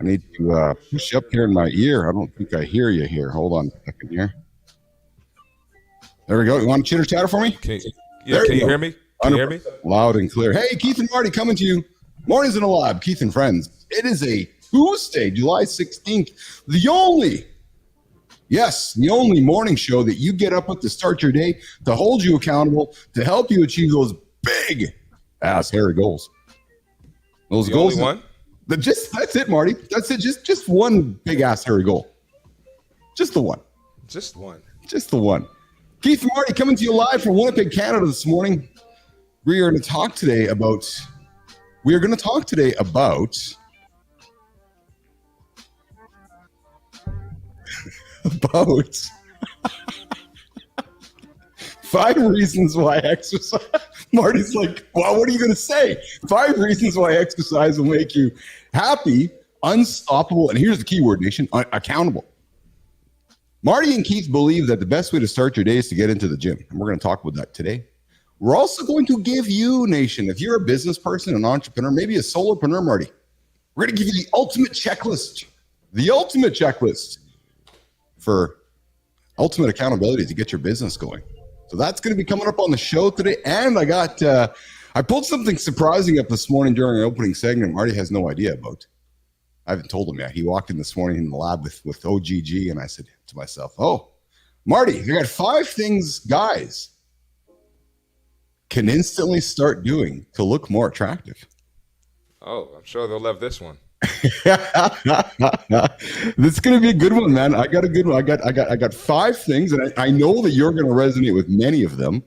I need to push up here in my ear. I don't think I hear you here. Hold on a second here. There we go. You want to chitter chatter for me? Can you hear me? Can you hear me? Loud and clear. Hey, Keith and Marty coming to you. Mornings in a lab, Keith and friends. It is a Tuesday, July 16th. The only morning show that you get up with to start your day, to hold you accountable, to help you achieve those big ass hairy goals. Those goals. Only one? That's it, Marty. That's it. Just one big ass hairy goal. Just the one. Just one. Just the one. Keith and Marty coming to you live from Winnipeg, Canada this morning. We are going to talk today about 5 reasons why exercise. Marty's like, well, what are you going to say? 5 reasons why exercise will make you happy, unstoppable, and here's the key word, nation, accountable. Marty and Keith believe that the best way to start your day is to get into the gym. And we're going to talk about that today. We're also going to give you, nation, if you're a business person, an entrepreneur, maybe a solopreneur, Marty, we're going to give you the ultimate checklist for ultimate accountability to get your business going. So that's going to be coming up on the show today. And I pulled something surprising up this morning during our opening segment. Marty has no idea about. I haven't told him yet. He walked in this morning in the lab with OGG, and I said to myself, oh, Marty, you got 5 things guys can instantly start doing to look more attractive. Oh, I'm sure they'll love this one. This is going to be a good one, man. I got a good one. I got 5 things, and I know that you're going to resonate with many of them.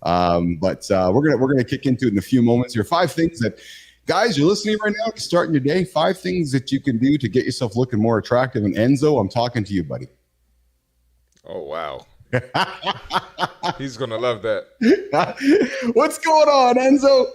But we're gonna kick into it in a few moments here. 5 things that, guys, you're listening right now, you're starting your day. 5 things that you can do to get yourself looking more attractive. And Enzo, I'm talking to you, buddy. Oh, wow. He's going to love that. What's going on, Enzo?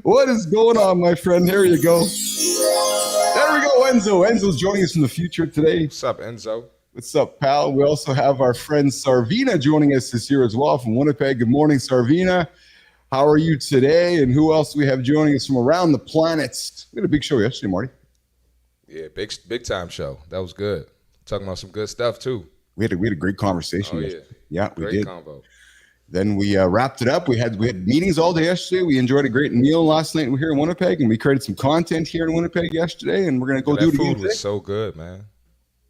What is going on, my friend? Here you go. There we go, Enzo. Enzo's joining us from the future today. What's up, Enzo? What's up, pal? We also have our friend Sarvina joining us this year as well from Winnipeg. Good morning, Sarvina. How are you today? And who else do we have joining us from around the planet? We had a big show yesterday, Marty. Yeah, big time show. That was good. Talking about some good stuff, too. We had a great conversation. Oh, yeah, we did. Great convo. Then we wrapped it up. We had meetings all day yesterday. We enjoyed a great meal last night here in Winnipeg, and we created some content here in Winnipeg yesterday, and we're going to go do it again today. That food was so good, man.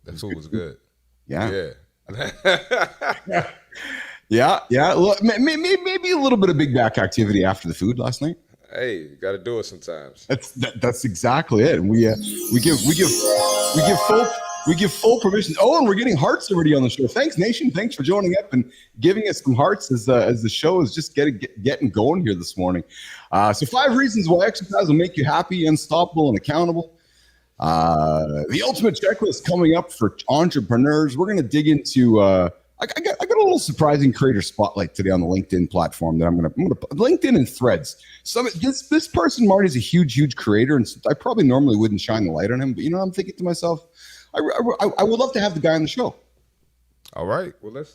That food was good. Yeah. Yeah. Look, maybe a little bit of big back activity after the food last night. Hey, you got to do it sometimes. That's exactly it. And we give full permission. Oh, and we're getting hearts already on the show. Thanks, nation. Thanks for joining up and giving us some hearts as the show is just getting going here this morning. So 5 reasons why exercise will make you happy, unstoppable, and accountable. The ultimate checklist coming up for entrepreneurs. We're going to dig into. I got a little surprising creator spotlight today on the LinkedIn platform that I'm gonna LinkedIn and Threads. This person, Marty, is a huge creator, and I probably normally wouldn't shine the light on him, but I'm thinking to myself, I would love to have the guy on the show. All right. Well, let's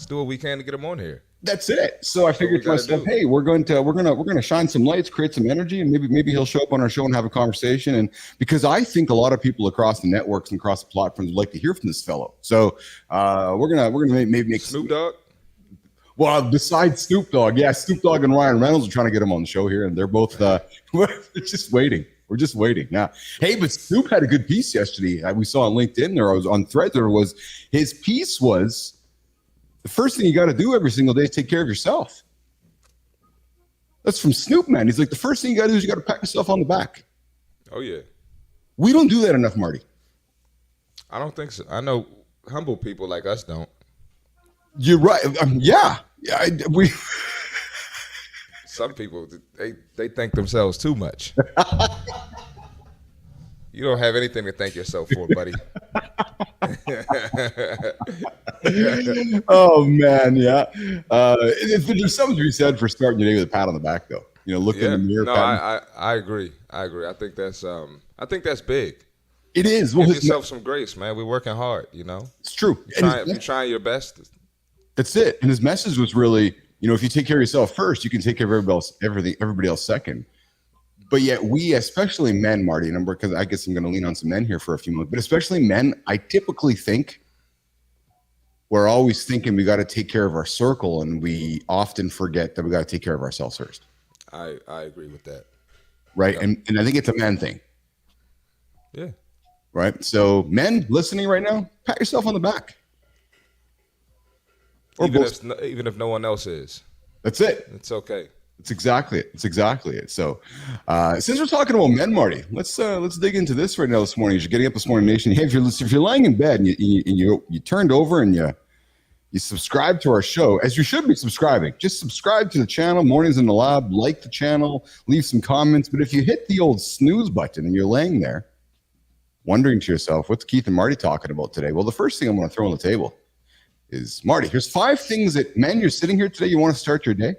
do what we can to get him on here. That's it. So I figured to myself, hey, we're gonna shine some lights, create some energy, and maybe he'll show up on our show and have a conversation. And because I think a lot of people across the networks and across the platforms would like to hear from this fellow. So we're gonna maybe make Snoop Dogg. Well, besides Snoop Dogg, yeah, Snoop Dogg and Ryan Reynolds are trying to get him on the show here, and they're both we're just waiting. We're just waiting. Yeah. Hey, but Snoop had a good piece yesterday. We saw on LinkedIn. There was on Threads. His piece was. The first thing you got to do every single day is take care of yourself. That's from Snoop, man. He's like, the first thing you got to do is you got to pat yourself on the back. Oh, yeah. We don't do that enough, Marty. I don't think so. I know humble people like us don't. You're right. Yeah. Some people, they thank themselves too much. You don't have anything to thank yourself for, buddy. Oh, man, yeah. There's something to be said for starting your day with a pat on the back, though. Look in the mirror. No, I agree. I think that's big. It is. Give yourself some grace, man. We're working hard, It's true. You're trying your best. That's it. And his message was really, if you take care of yourself first, you can take care of everybody else second. But yet we, especially men, Marty, and because I guess I'm going to lean on some men here for a few minutes, but especially men, I typically think we're always thinking we got to take care of our circle, and we often forget that we got to take care of ourselves first. I agree with that. Right. Yep. And I think it's a man thing. Yeah. Right. So men listening right now, pat yourself on the back. Or even if no one else is. That's it. It's okay. It's exactly it. It's exactly it. So, since we're talking about men, Marty, let's dig into this right now this morning. As you're getting up this morning, nation. Hey, if you're lying in bed and you turned over and you subscribe to our show, as you should be subscribing, just subscribe to the channel. Mornings in the Lab. Like the channel. Leave some comments. But if you hit the old snooze button and you're laying there, wondering to yourself, what's Keith and Marty talking about today? Well, the first thing I'm going to throw on the table is, Marty, here's 5 things that, men, you're sitting here today, you want to start your day.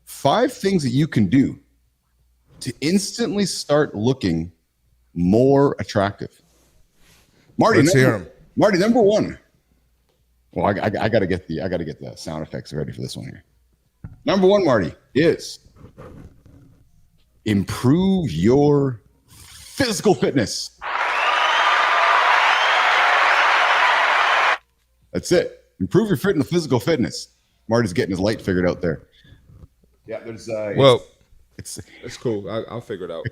5 things that you can do to instantly start looking more attractive. Marty, let's hear them. Marty, number 1. Well, I got to get the sound effects ready for this one here. Number 1, Marty, is improve your physical fitness. That's it. Improve your physical fitness. Marty's getting his light figured out there. Yeah, there's it's cool. I'll figure it out.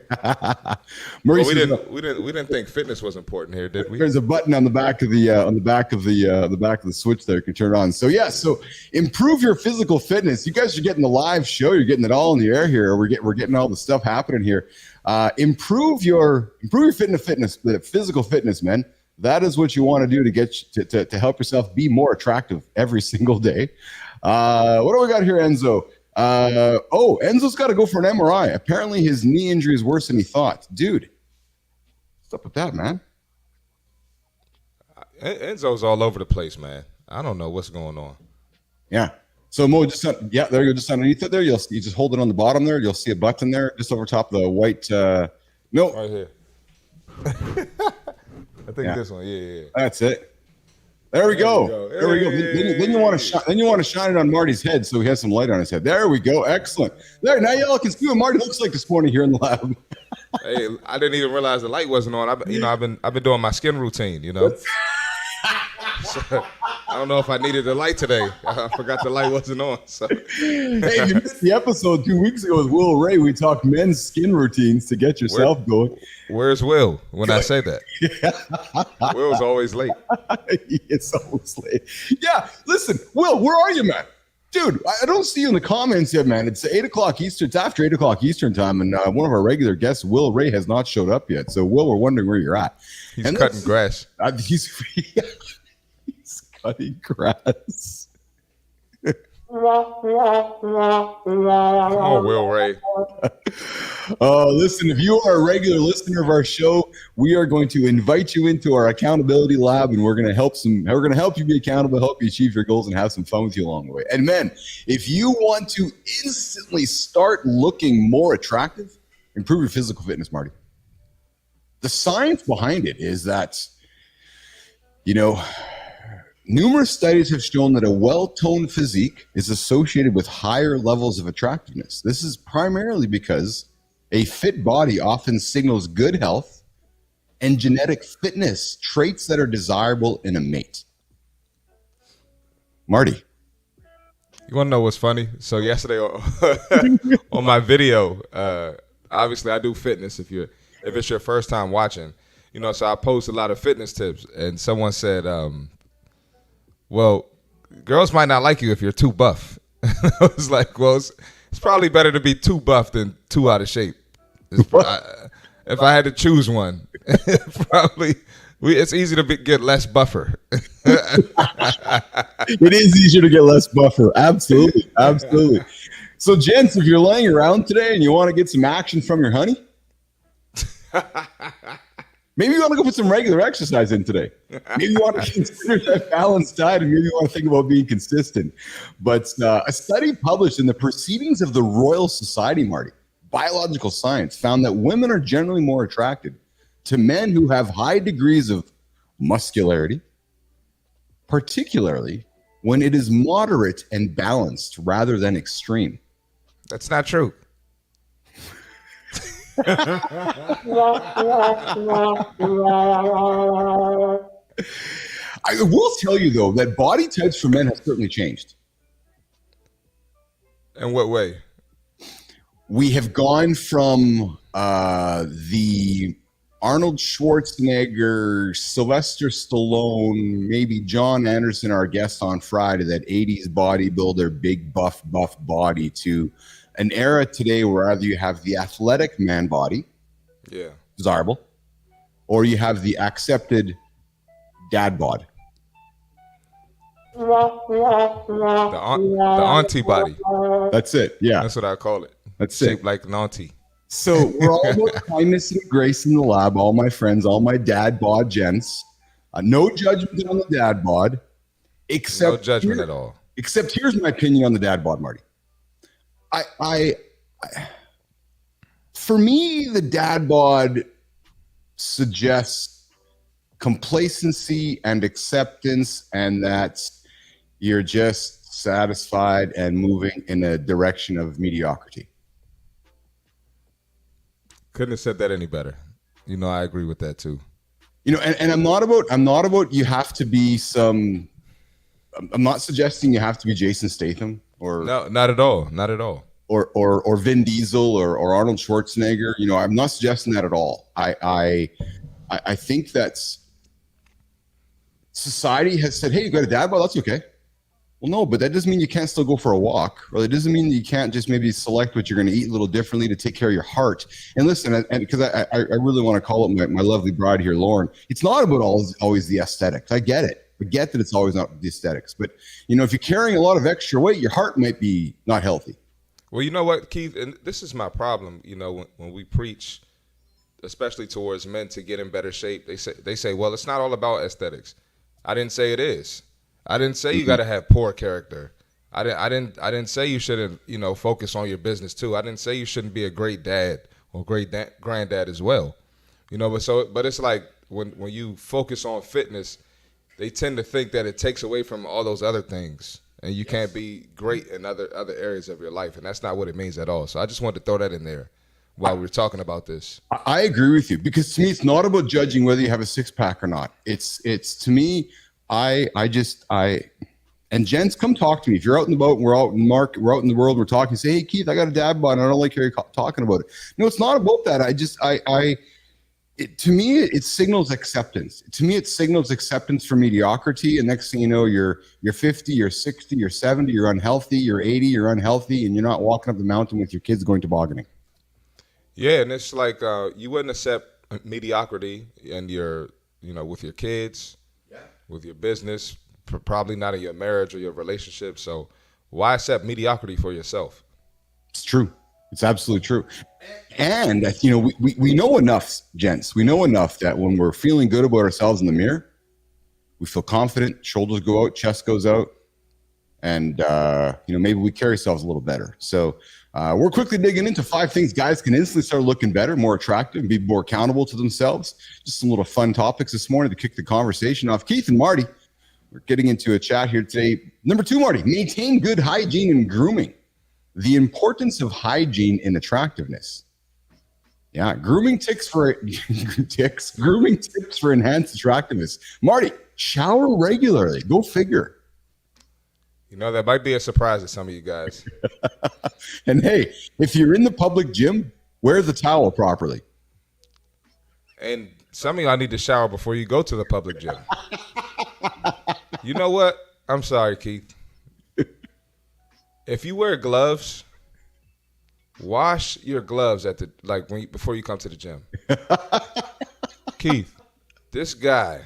Maurice, we didn't think fitness was important here, did we? There's a button on the back of the switch there you can turn it on. So so improve your physical fitness. You guys are getting the live show. You're getting it all in the air here. We're getting all the stuff happening here. Improve your fitness, the physical fitness, men. That is what you want to do to get to help yourself be more attractive every single day. What do we got here, Enzo? Enzo's got to go for an MRI. Apparently his knee injury is worse than he thought. Dude, what's up with that, man? Enzo's all over the place, man. I don't know what's going on. Yeah. So Mo, there you go, just underneath it there. You just hold it on the bottom there. You'll see a button there, just over top of the white. No, right here. I think this one. Yeah. That's it. There we go. There we go. Then you want to shine it on Marty's head so he has some light on his head. There we go. Excellent. There, now y'all can see what Marty looks like this morning here in the lab. Hey, I didn't even realize the light wasn't on. I've been doing my skin routine. So, I don't know if I needed the light today. I forgot the light wasn't on. So. Hey, you missed the episode 2 weeks ago with Will Ray. We talked men's skin routines to get yourself going. Where's Will when I say that? Will's always late. It's always late. Yeah, listen, Will, where are you, man? Dude, I don't see you in the comments yet, man. It's 8 o'clock Eastern. It's after 8 o'clock Eastern time, and one of our regular guests, Will Ray, has not showed up yet. So, Will, we're wondering where you're at. He's cutting grass. He's cutting grass. Oh, Will Ray. Listen, if you are a regular listener of our show, we are going to invite you into our accountability lab, and we're going to help you be accountable, help you achieve your goals, and have some fun with you along the way. And men, if you want to instantly start looking more attractive, improve your physical fitness, Marty. The science behind it is that, numerous studies have shown that a well-toned physique is associated with higher levels of attractiveness. This is primarily because a fit body often signals good health and genetic fitness, traits that are desirable in a mate. Marty. You want to know what's funny? So yesterday on my video, obviously I do fitness if it's your first time watching. So I post a lot of fitness tips, and someone said, well, girls might not like you if you're too buff. I was like, well, it's probably better to be too buff than too out of shape. If I had to choose one, it's easy to get less buffer. It is easier to get less buffer. Absolutely. Absolutely. So, gents, if you're laying around today and you want to get some action from your honey, maybe you want to go put some regular exercise in today. Maybe you want to consider that balanced diet, and maybe you want to think about being consistent. But a study published in the Proceedings of the Royal Society, Marty, Biological Science, found that women are generally more attracted to men who have high degrees of muscularity, particularly when it is moderate and balanced rather than extreme. That's not true. I will tell you though that body types for men have certainly changed. In what way? We have gone from the Arnold Schwarzenegger, Sylvester Stallone, maybe John Anderson, our guest on Friday, that 80s bodybuilder, big buff body, to an era today where either you have the athletic man body, Yeah. desirable, or you have the accepted dad bod. The auntie body. That's it. Yeah. That's what I call it. That's Shaped it. like an auntie. So we're all about kindness and grace in the lab. All my friends, all my dad bod gents. No judgment on the dad bod. Except No judgment at all. Except here's my opinion on the dad bod, Marty. I for me, the dad bod suggests complacency and acceptance, and that's you're just satisfied and moving in a direction of mediocrity. Couldn't have said that any better. You know, I agree with that too. You know, and I'm not about you have to be some. I'm not suggesting you have to be Jason Statham or No, not at all. Not at all. or Vin Diesel or Arnold Schwarzenegger. You know, I'm not suggesting that at all. I think that's society has said, hey, you got a dad bod, that's okay. Well, no, but that doesn't mean you can't still go for a walk, or it doesn't mean that you can't just maybe select what you're going to eat a little differently to take care of your heart. And listen, and because I really want to call it my lovely bride here, Lauren, it's not about always the aesthetics. I get it. I get that it's always not the aesthetics. But, you know, if you're carrying a lot of extra weight, your heart might be not healthy. Well, you know what, Keith, and this is my problem, you know, when we preach, especially towards men to get in better shape, they say, well, it's not all about aesthetics. I didn't say it is. I didn't say you got to have poor character. I didn't say you shouldn't, you know, focus on your business too. I didn't say you shouldn't be a great dad or great granddad as well. You know, but it's like when you focus on fitness, they tend to think that it takes away from all those other things, and you can't be great in other areas of your life, and that's not what it means at all. So I just wanted to throw that in there while we were talking about this. I agree with you, because to me, it's not about judging whether you have a six pack or not. It's to me, and gents, come talk to me. If you're out in the boat and we're out in the world, we're talking, say, hey, Keith, I got a dad bod and I don't like how you're talking about it. No, it's not about that. To me, it signals acceptance. To me, it signals acceptance for mediocrity. And next thing you know, you're 50, you're 60, you're 70, you're unhealthy, you're 80, you're unhealthy, and you're not walking up the mountain with your kids going tobogganing. Yeah, and it's like you wouldn't accept mediocrity and with your kids, with your business, probably not in your marriage or your relationship. So why accept mediocrity for yourself? It's true. It's absolutely true. And, you know, we know enough, gents. We know enough that when we're feeling good about ourselves in the mirror, we feel confident, shoulders go out, chest goes out, and, maybe we carry ourselves a little better. So we're quickly digging into 5 things guys can instantly start looking better, more attractive, and be more accountable to themselves. Just some little fun topics this morning to kick the conversation off. Keith and Marty, we're getting into a chat here today. Number 2, Marty, maintain good hygiene and grooming. The importance of hygiene in attractiveness. Yeah, grooming tips for enhanced attractiveness. Marty, shower regularly. Go figure. You know, that might be a surprise to some of you guys. And hey, if you're in the public gym, wear the towel properly. And some of y'all need to shower before you go to the public gym. You know what? I'm sorry, Keith. If you wear gloves, wash your gloves before you come to the gym. Keith, this guy,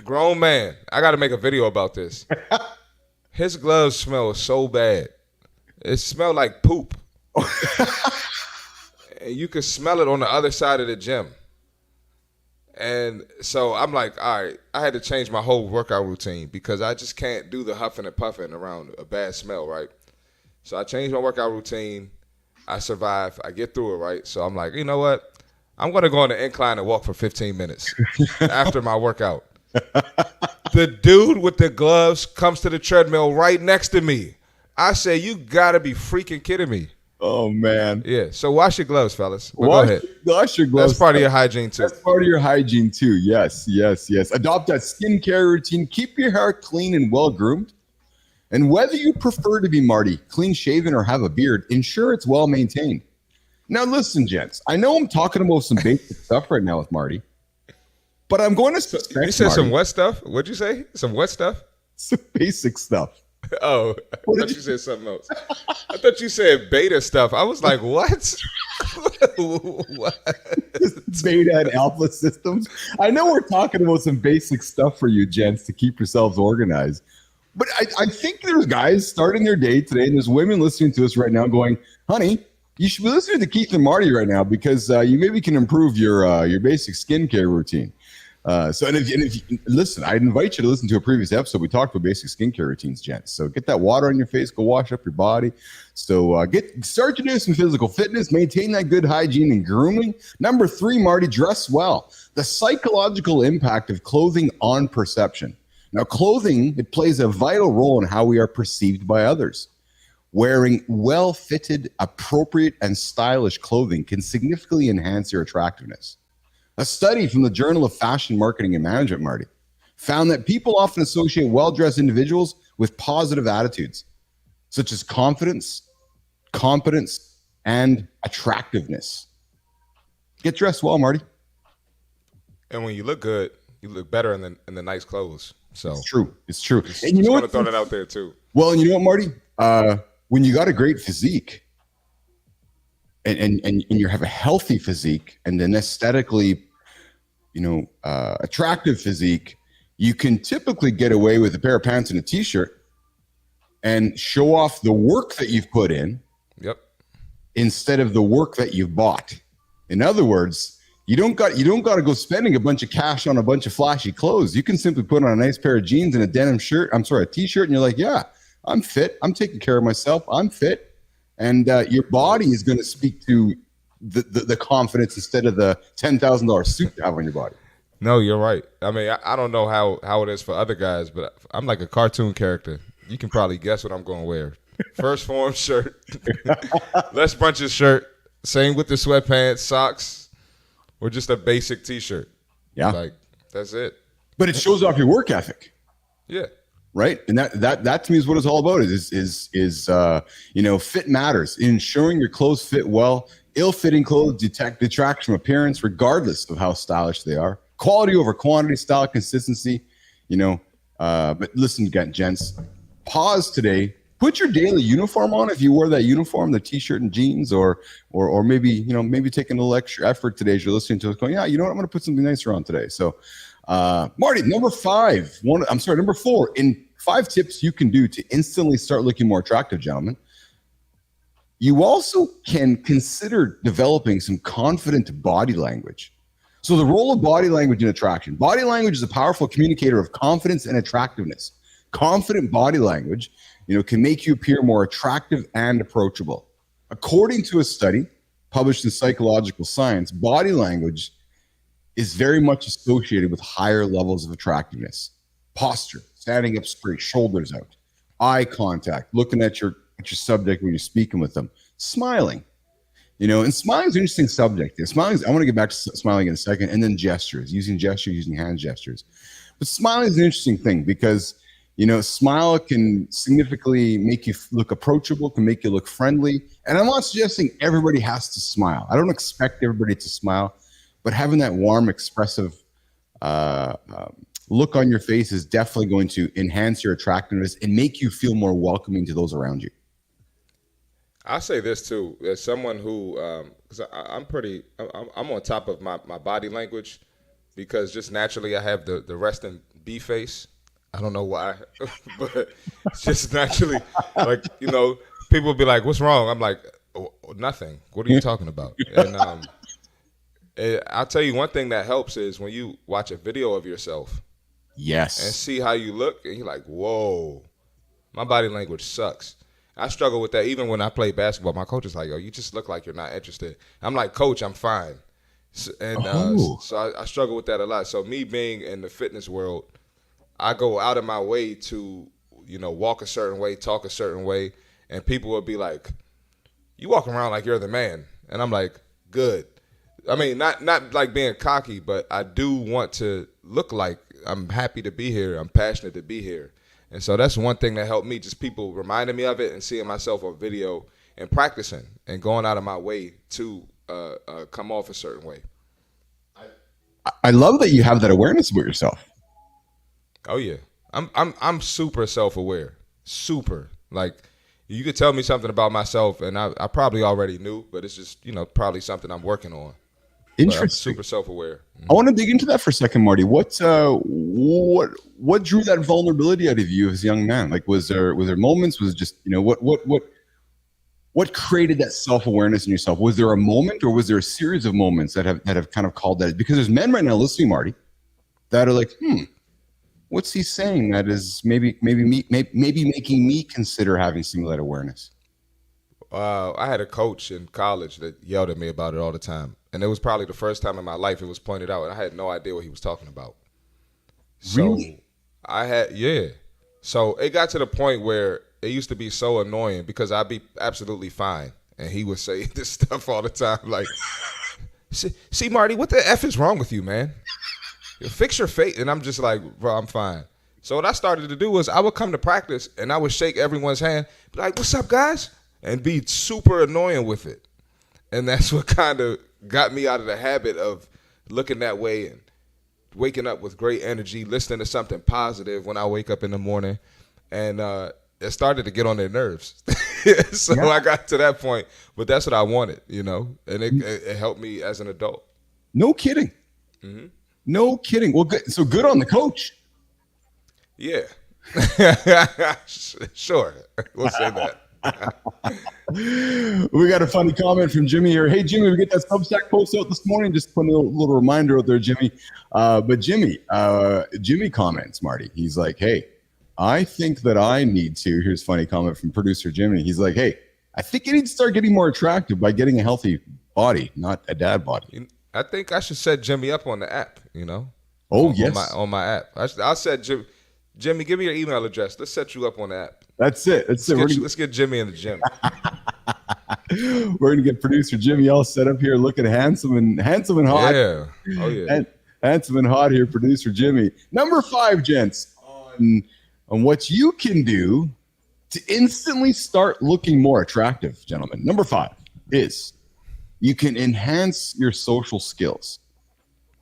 grown man, I got to make a video about this. His gloves smell so bad. It smelled like poop. And you can smell it on the other side of the gym. And so I'm like, all right, I had to change my whole workout routine because I just can't do the huffing and puffing around a bad smell, right? So I changed my workout routine. I survive. I get through it, right? So I'm like, you know what? I'm going to go on the incline and walk for 15 minutes after my workout. The dude with the gloves comes to the treadmill right next to me. I say, you got to be freaking kidding me. Oh man. Yeah. So wash your gloves, fellas. But go ahead. Wash your gloves. That's part of your hygiene too. That's part of your hygiene too. Yes, yes, yes. Adopt that skincare routine. Keep your hair clean and well groomed. And whether you prefer to be Marty, clean shaven or have a beard, ensure it's well maintained. Now listen, gents. I know I'm talking about some basic stuff right now with Marty, but I'm going to suspect You said Marty, some wet stuff? What'd you say? Some wet stuff? some basic stuff. Oh, I thought you said something else. I thought you said beta stuff. I was like, what? What? Beta and alpha systems. I know we're talking about some basic stuff for you, gents, to keep yourselves organized. But I think there's guys starting their day today, and there's women listening to us right now going, honey, you should be listening to Keith and Marty right now because you maybe can improve your basic skincare routine. And if you listen, I'd invite you to listen to a previous episode. We talked about basic skincare routines, gents. So get that water on your face, go wash up your body. So start to do some physical fitness, maintain that good hygiene and grooming. Number 3, Marty, dress well. The psychological impact of clothing on perception. Now, clothing, it plays a vital role in how we are perceived by others. Wearing well-fitted, appropriate, and stylish clothing can significantly enhance your attractiveness. A study from the Journal of Fashion Marketing and Management, Marty, found that people often associate well-dressed individuals with positive attitudes, such as confidence, competence, and attractiveness. Get dressed well, Marty. And when you look good, you look better in the nice clothes. So It's true. It's true. And you know what? Throw that out there too. Well, and you know what, Marty? When you got a great physique, and you have a healthy physique and an aesthetically, attractive physique, you can typically get away with a pair of pants and a t-shirt and show off the work that you've put in. Yep. Instead of the work that you've bought. In other words, you don't got to go spending a bunch of cash on a bunch of flashy clothes. You can simply put on a nice pair of jeans and a t-shirt, and you're like, yeah, I'm fit. I'm taking care of myself. I'm fit. And your body is going to speak to the confidence instead of the $10,000 suit you have on your body. No, you're right. I mean, I don't know how it is for other guys, but I'm like a cartoon character. You can probably guess what I'm going to wear. First form shirt, Les Brunches shirt, same with the sweatpants, socks, or just a basic t-shirt. Yeah. Like, that's it. But it shows off your work ethic. Yeah. Right. And that to me is what it's all about is fit matters. Ensuring your clothes fit well. Ill-fitting clothes detract from appearance, regardless of how stylish they are. Quality over quantity, style, consistency, but listen again, gents, pause today. Put your daily uniform on if you wore that uniform, the t-shirt and jeans, or maybe, maybe taking a little extra effort today as you're listening to us going, yeah, you know what, I'm going to put something nicer on today. So, Marty, number 4, in 5 tips you can do to instantly start looking more attractive, gentlemen. You also can consider developing some confident body language. So the role of body language in attraction. Body language is a powerful communicator of confidence and attractiveness. Confident body language, can make you appear more attractive and approachable. According to a study published in Psychological Science, body language is very much associated with higher levels of attractiveness. Posture, standing up straight, shoulders out, eye contact, looking at your subject when you're speaking with them, smiling. And smiling is an interesting subject. I want to get back to smiling in a second, and then gestures, using hand gestures. But smiling is an interesting thing because, smile can significantly make you look approachable, can make you look friendly. And I'm not suggesting everybody has to smile. I don't expect everybody to smile, but having that warm, expressive look on your face is definitely going to enhance your attractiveness and make you feel more welcoming to those around you. I'll say this too, as someone who, because I'm on top of my body language, because just naturally I have the resting B face. I don't know why, but it's just naturally, like, people will be like, what's wrong? I'm like, oh, nothing. What are you talking about? And I'll tell you one thing that helps is when you watch a video of yourself. Yes. And see how you look, and you're like, whoa, my body language sucks. I struggle with that even when I play basketball. My coach is like, "Yo, you just look like you're not interested." I'm like, "Coach, I'm fine." So I struggle with that a lot. So me being in the fitness world, I go out of my way to, walk a certain way, talk a certain way, and people will be like, you walk around like you're the man. And I'm like, good. I mean, not like being cocky, but I do want to look like I'm happy to be here. I'm passionate to be here. And so that's one thing that helped me, just people reminding me of it and seeing myself on video and practicing and going out of my way to come off a certain way. I love that you have that awareness about yourself. Oh yeah, I'm super self-aware, super. Like you could tell me something about myself, and I probably already knew, but it's just probably something I'm working on. Interesting. I'm super self-aware. I want to dig into that for a second, Marty. What drew that vulnerability out of you as a young man? Like, was there moments? Was it just what created that self-awareness in yourself? Was there a moment, or was there a series of moments that have kind of called that? Because there's men right now listening, Marty, that are like, what's he saying that is maybe making me consider having some of that awareness? I had a coach in college that yelled at me about it all the time. And it was probably the first time in my life it was pointed out, and I had no idea what he was talking about. So Really? So it got to the point where it used to be so annoying because I'd be absolutely fine. And he would say this stuff all the time, like, see, Marty, what the F is wrong with you, man? Fix your face. And I'm just like, bro, I'm fine. So what I started to do was I would come to practice and I would shake everyone's hand, be like, what's up, guys? And be super annoying with it. And that's what kind of got me out of the habit of looking that way and waking up with great energy, listening to something positive when I wake up in the morning. And it started to get on their nerves. So I got to that point, but that's what I wanted, and it helped me as an adult. No kidding. Mm-hmm. No kidding. Well, good. So good on the coach. Yeah. Sure. We'll say that. We got a funny comment from Jimmy here. Hey, Jimmy, we get that Substack post out this morning. Just put a little reminder out there, Jimmy. But Jimmy comments, Marty. He's like, hey, I think that I need to. Here's a funny comment from producer Jimmy. He's like, hey, I think you need to start getting more attractive by getting a healthy body, not a dad body. I think I should set Jimmy up on the app, Oh, yes. On my app. I'll set Jimmy, give me your email address. Let's set you up on the app. That's it. Let's get Jimmy in the gym. We're gonna get producer Jimmy all set up here, looking handsome and hot. Yeah. Oh yeah. Handsome and hot here, producer Jimmy. Number 5, gents, on what you can do to instantly start looking more attractive, gentlemen. Number 5 is you can enhance your social skills.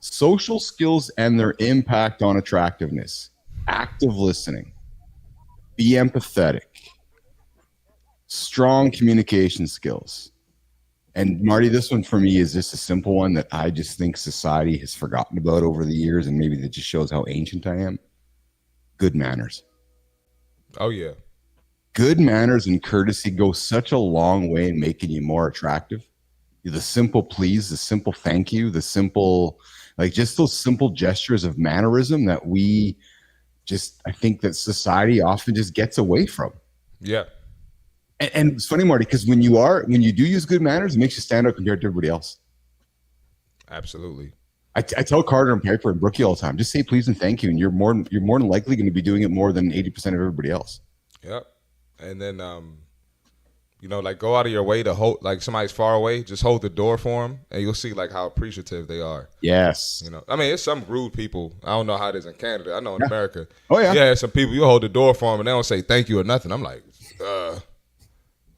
Social skills and their impact on attractiveness. Active listening. Be empathetic. Strong communication skills. And Marty, this one for me is just a simple one that I just think society has forgotten about over the years, and maybe that just shows how ancient I am. Good manners. Oh yeah. Good manners and courtesy go such a long way in making you more attractive. The simple please, the simple thank you, the simple, just those simple gestures of mannerism that I think that society often just gets away from. Yeah. And it's funny, Marty, because when you do use good manners, it makes you stand out compared to everybody else. Absolutely. I tell Carter and Piper and Brookie all the time, just say please and thank you, and you're more than likely going to be doing it more than 80% of everybody else. Yep. And then go out of your way to hold, somebody's far away, just hold the door for them, and you'll see how appreciative they are. Yes. It's some rude people. I don't know how it is in Canada. I know in America. Oh yeah. Yeah, some people you hold the door for them and they don't say thank you or nothing. I'm like,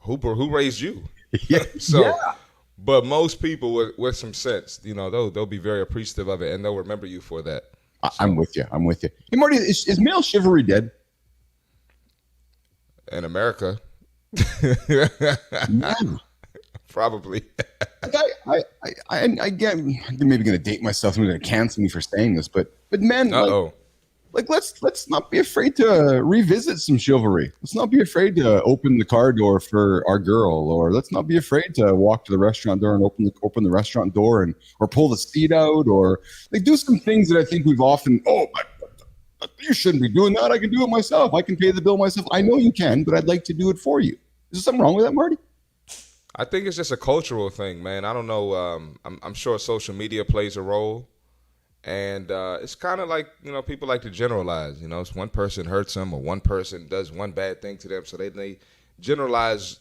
who raised you? Yeah. But most people with some sense, they'll be very appreciative of it and they'll remember you for that. I'm with you. Hey, Marty, is male chivalry dead? In America. Yeah. Probably. I'm maybe going to date myself. I'm going to cancel me for saying this, but men, let's not be afraid to revisit some chivalry. Let's not be afraid to open the car door for our girl, or let's not be afraid to walk to the restaurant door and open the restaurant door or pull the seat out, or do some things that I think we've often, you shouldn't be doing that. I can do it myself. I can pay the bill myself. I know you can, but I'd like to do it for you. Is there something wrong with that, Marty? I think it's just a cultural thing, man. I don't know. I'm sure social media plays a role. And it's kind of like, people like to generalize. It's one person hurts them or one person does one bad thing to them. So they generalize,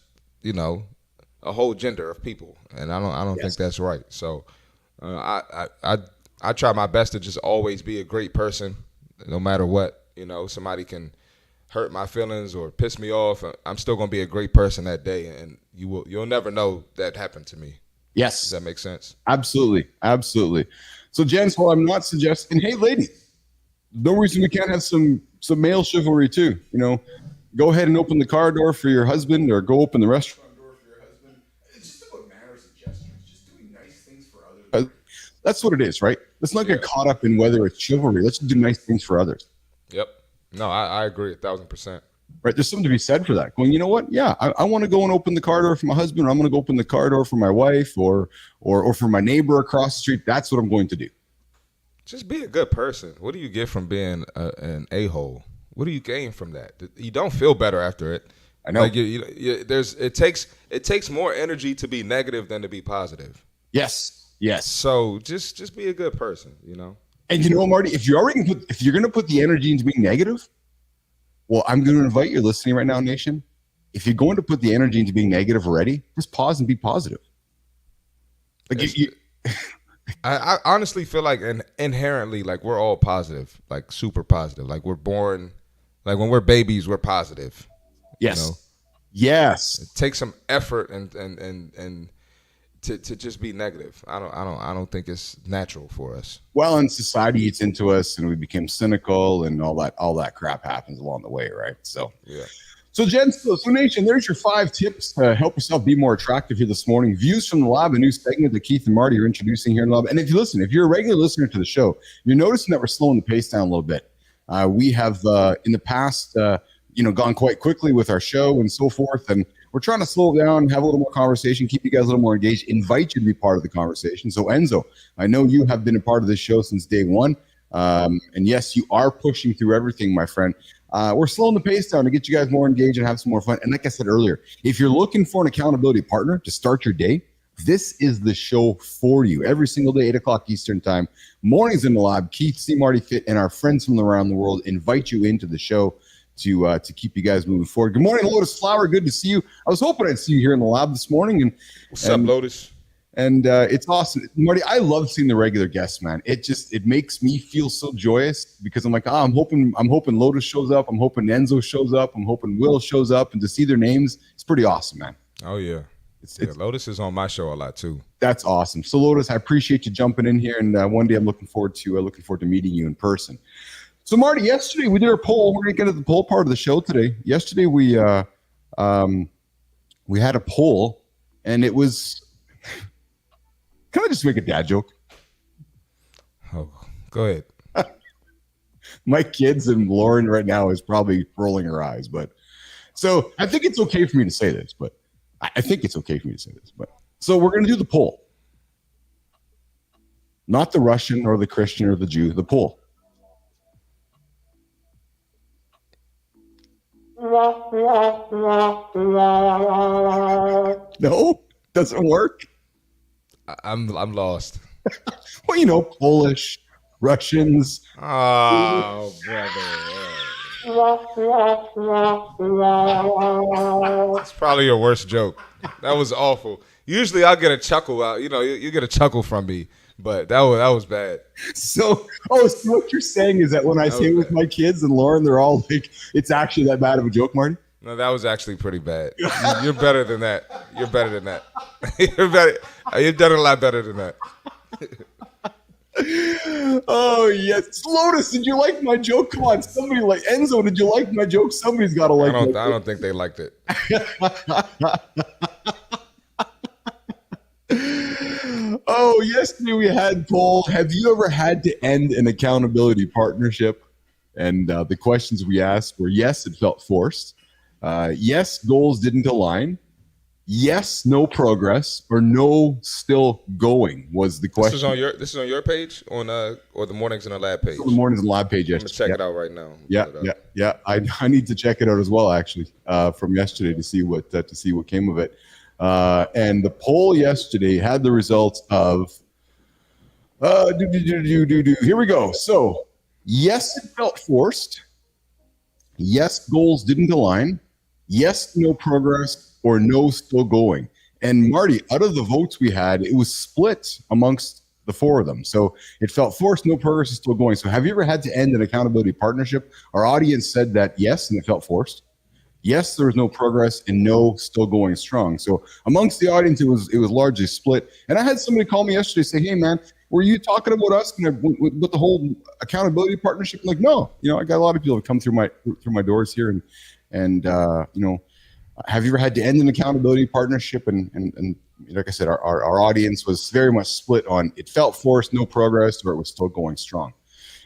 a whole gender of people, and I don't think that's right. So I try my best to just always be a great person, no matter what. Somebody can hurt my feelings or piss me off. I'm still gonna be a great person that day, and you'll never know that happened to me. Yes. Does that make sense? Absolutely. Absolutely. So, gents, while I'm not suggesting, hey, ladies, no reason we can't have some male chivalry too. Go ahead and open the car door for your husband, or go open the restaurant door for your husband. It's just about manners and gestures, just doing nice things for others. That's what it is, right? Let's not get caught up in whether it's chivalry. Let's do nice things for others. Yep. No, I agree 1,000%. Right, there's something to be said for that. Going, you know what? Yeah, I want to go and open the car door for my husband. Or I'm going to go open the car door for my wife, or for my neighbor across the street. That's what I'm going to do. Just be a good person. What do you get from being an a-hole? What do you gain from that? You don't feel better after it. I know. Like it takes more energy to be negative than to be positive. Yes. So just be a good person. And Marty, if you're going to put the energy into being negative, well, I'm going to invite you listening right now, Nation. If you're going to put the energy into being negative already, just pause and be positive. I honestly feel like inherently, like, we're all positive, like super positive. Like, we're born, like when we're babies, we're positive. Yes. Yes. It takes some effort and to just be negative. I don't think it's natural for us. Well, and society eats into us, and we become cynical, and all that crap happens along the way, right? So yeah. So, gents, so Nation, there's your 5 tips to help yourself be more attractive here this morning. Views from the lab, a new segment that Keith and Marty are introducing here in the lab. And if you're a regular listener to the show, you're noticing that we're slowing the pace down a little bit. We have in the past, gone quite quickly with our show and so forth, and we're trying to slow down, have a little more conversation, keep you guys a little more engaged, invite you to be part of the conversation. So, Enzo, I know you have been a part of this show since day one. And yes, you are pushing through everything, my friend. We're slowing the pace down to get you guys more engaged and have some more fun. And like I said earlier, if you're looking for an accountability partner to start your day, this is the show for you. Every single day, 8 o'clock Eastern time, mornings in the lab. Keith, C. Marty Fit, and our friends from around the world invite you into the show to keep you guys moving forward. Good morning, Lotus Flower. Good to see you. I was hoping I'd see you here in the lab this morning. And what's up, Lotus? And it's awesome, Marty. I love seeing the regular guests, man. It makes me feel so joyous because I'm like, I'm hoping Lotus shows up. I'm hoping Enzo shows up. I'm hoping Will shows up, and to see their names, it's pretty awesome, man. Oh yeah. Lotus is on my show a lot too. That's awesome. So Lotus, I appreciate you jumping in here, and one day I'm looking forward to meeting you in person. So Marty, yesterday we did our poll. We're gonna get to the poll part of the show today. Yesterday we had a poll, and it was. Can I just make a dad joke? Oh, go ahead. My kids and Lauren right now is probably rolling her eyes, but so I think it's okay for me to say this, but so we're going to do the poll. Not the Russian or the Christian or the Jew, the poll. No, doesn't work. I'm lost. Well, Polish, Russians. Oh, brother. That's probably your worst joke. That was awful. Usually I'll get a chuckle out. You get a chuckle from me, but that was bad. So what you're saying is that when I say it with my kids and Lauren, they're all like, it's actually that bad of a joke, Marty? No, that was actually pretty bad. You're better than that. You're better than that. You're better. You've done a lot better than that. Oh, yes. Lotus, did you like my joke? Come on, somebody like Enzo, did you like my joke? Somebody's got to like it. I don't think they liked it. Oh, yesterday we had poll. Have you ever had to end an accountability partnership? And the questions we asked were, yes, it felt forced. Yes, goals didn't align. Yes, no progress, or no, still going was the question. This is on your page or the Mornings in the Lab page. The Mornings in the Lab page. I'm gonna check it out right now. Yeah. I need to check it out as well, actually, from yesterday to see what came of it. And the poll yesterday had the results of. Here we go. So, yes, it felt forced. Yes, goals didn't align. Yes, no progress, or no, still going. And Marty, out of the votes we had, it was split amongst the four of them. So it felt forced, no progress is still going. So have you ever had to end an accountability partnership? Our audience said that yes, and it felt forced. Yes, there was no progress, and no, still going strong. So amongst the audience, it was largely split. And I had somebody call me yesterday say, "Hey, man, were you talking about us with the whole accountability partnership?" I'm like, no, I got a lot of people that come through my doors here, and have you ever had to end an accountability partnership? And like I said, our audience was very much split on it felt forced, no progress, or it was still going strong.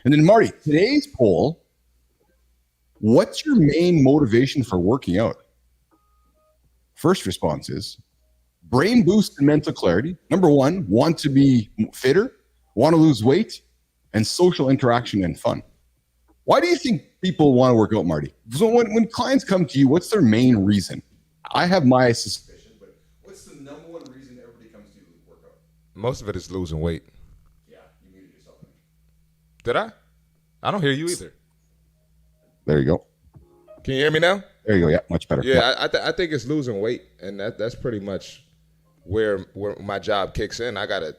And then Marty, today's poll. What's your main motivation for working out? First response is brain boost and mental clarity. Number one, want to be fitter, want to lose weight, and social interaction and fun. Why do you think people want to work out, Marty? So when clients come to you, what's their main reason? I have my suspicion, but what's the number one reason everybody comes to you to work out? Most of it is losing weight. Yeah, you muted yourself. Did I? I don't hear you either. There you go. Can you hear me now? There you go. Yeah, much better. Yeah, I think it's losing weight, and that's pretty much where my job kicks in. I gotta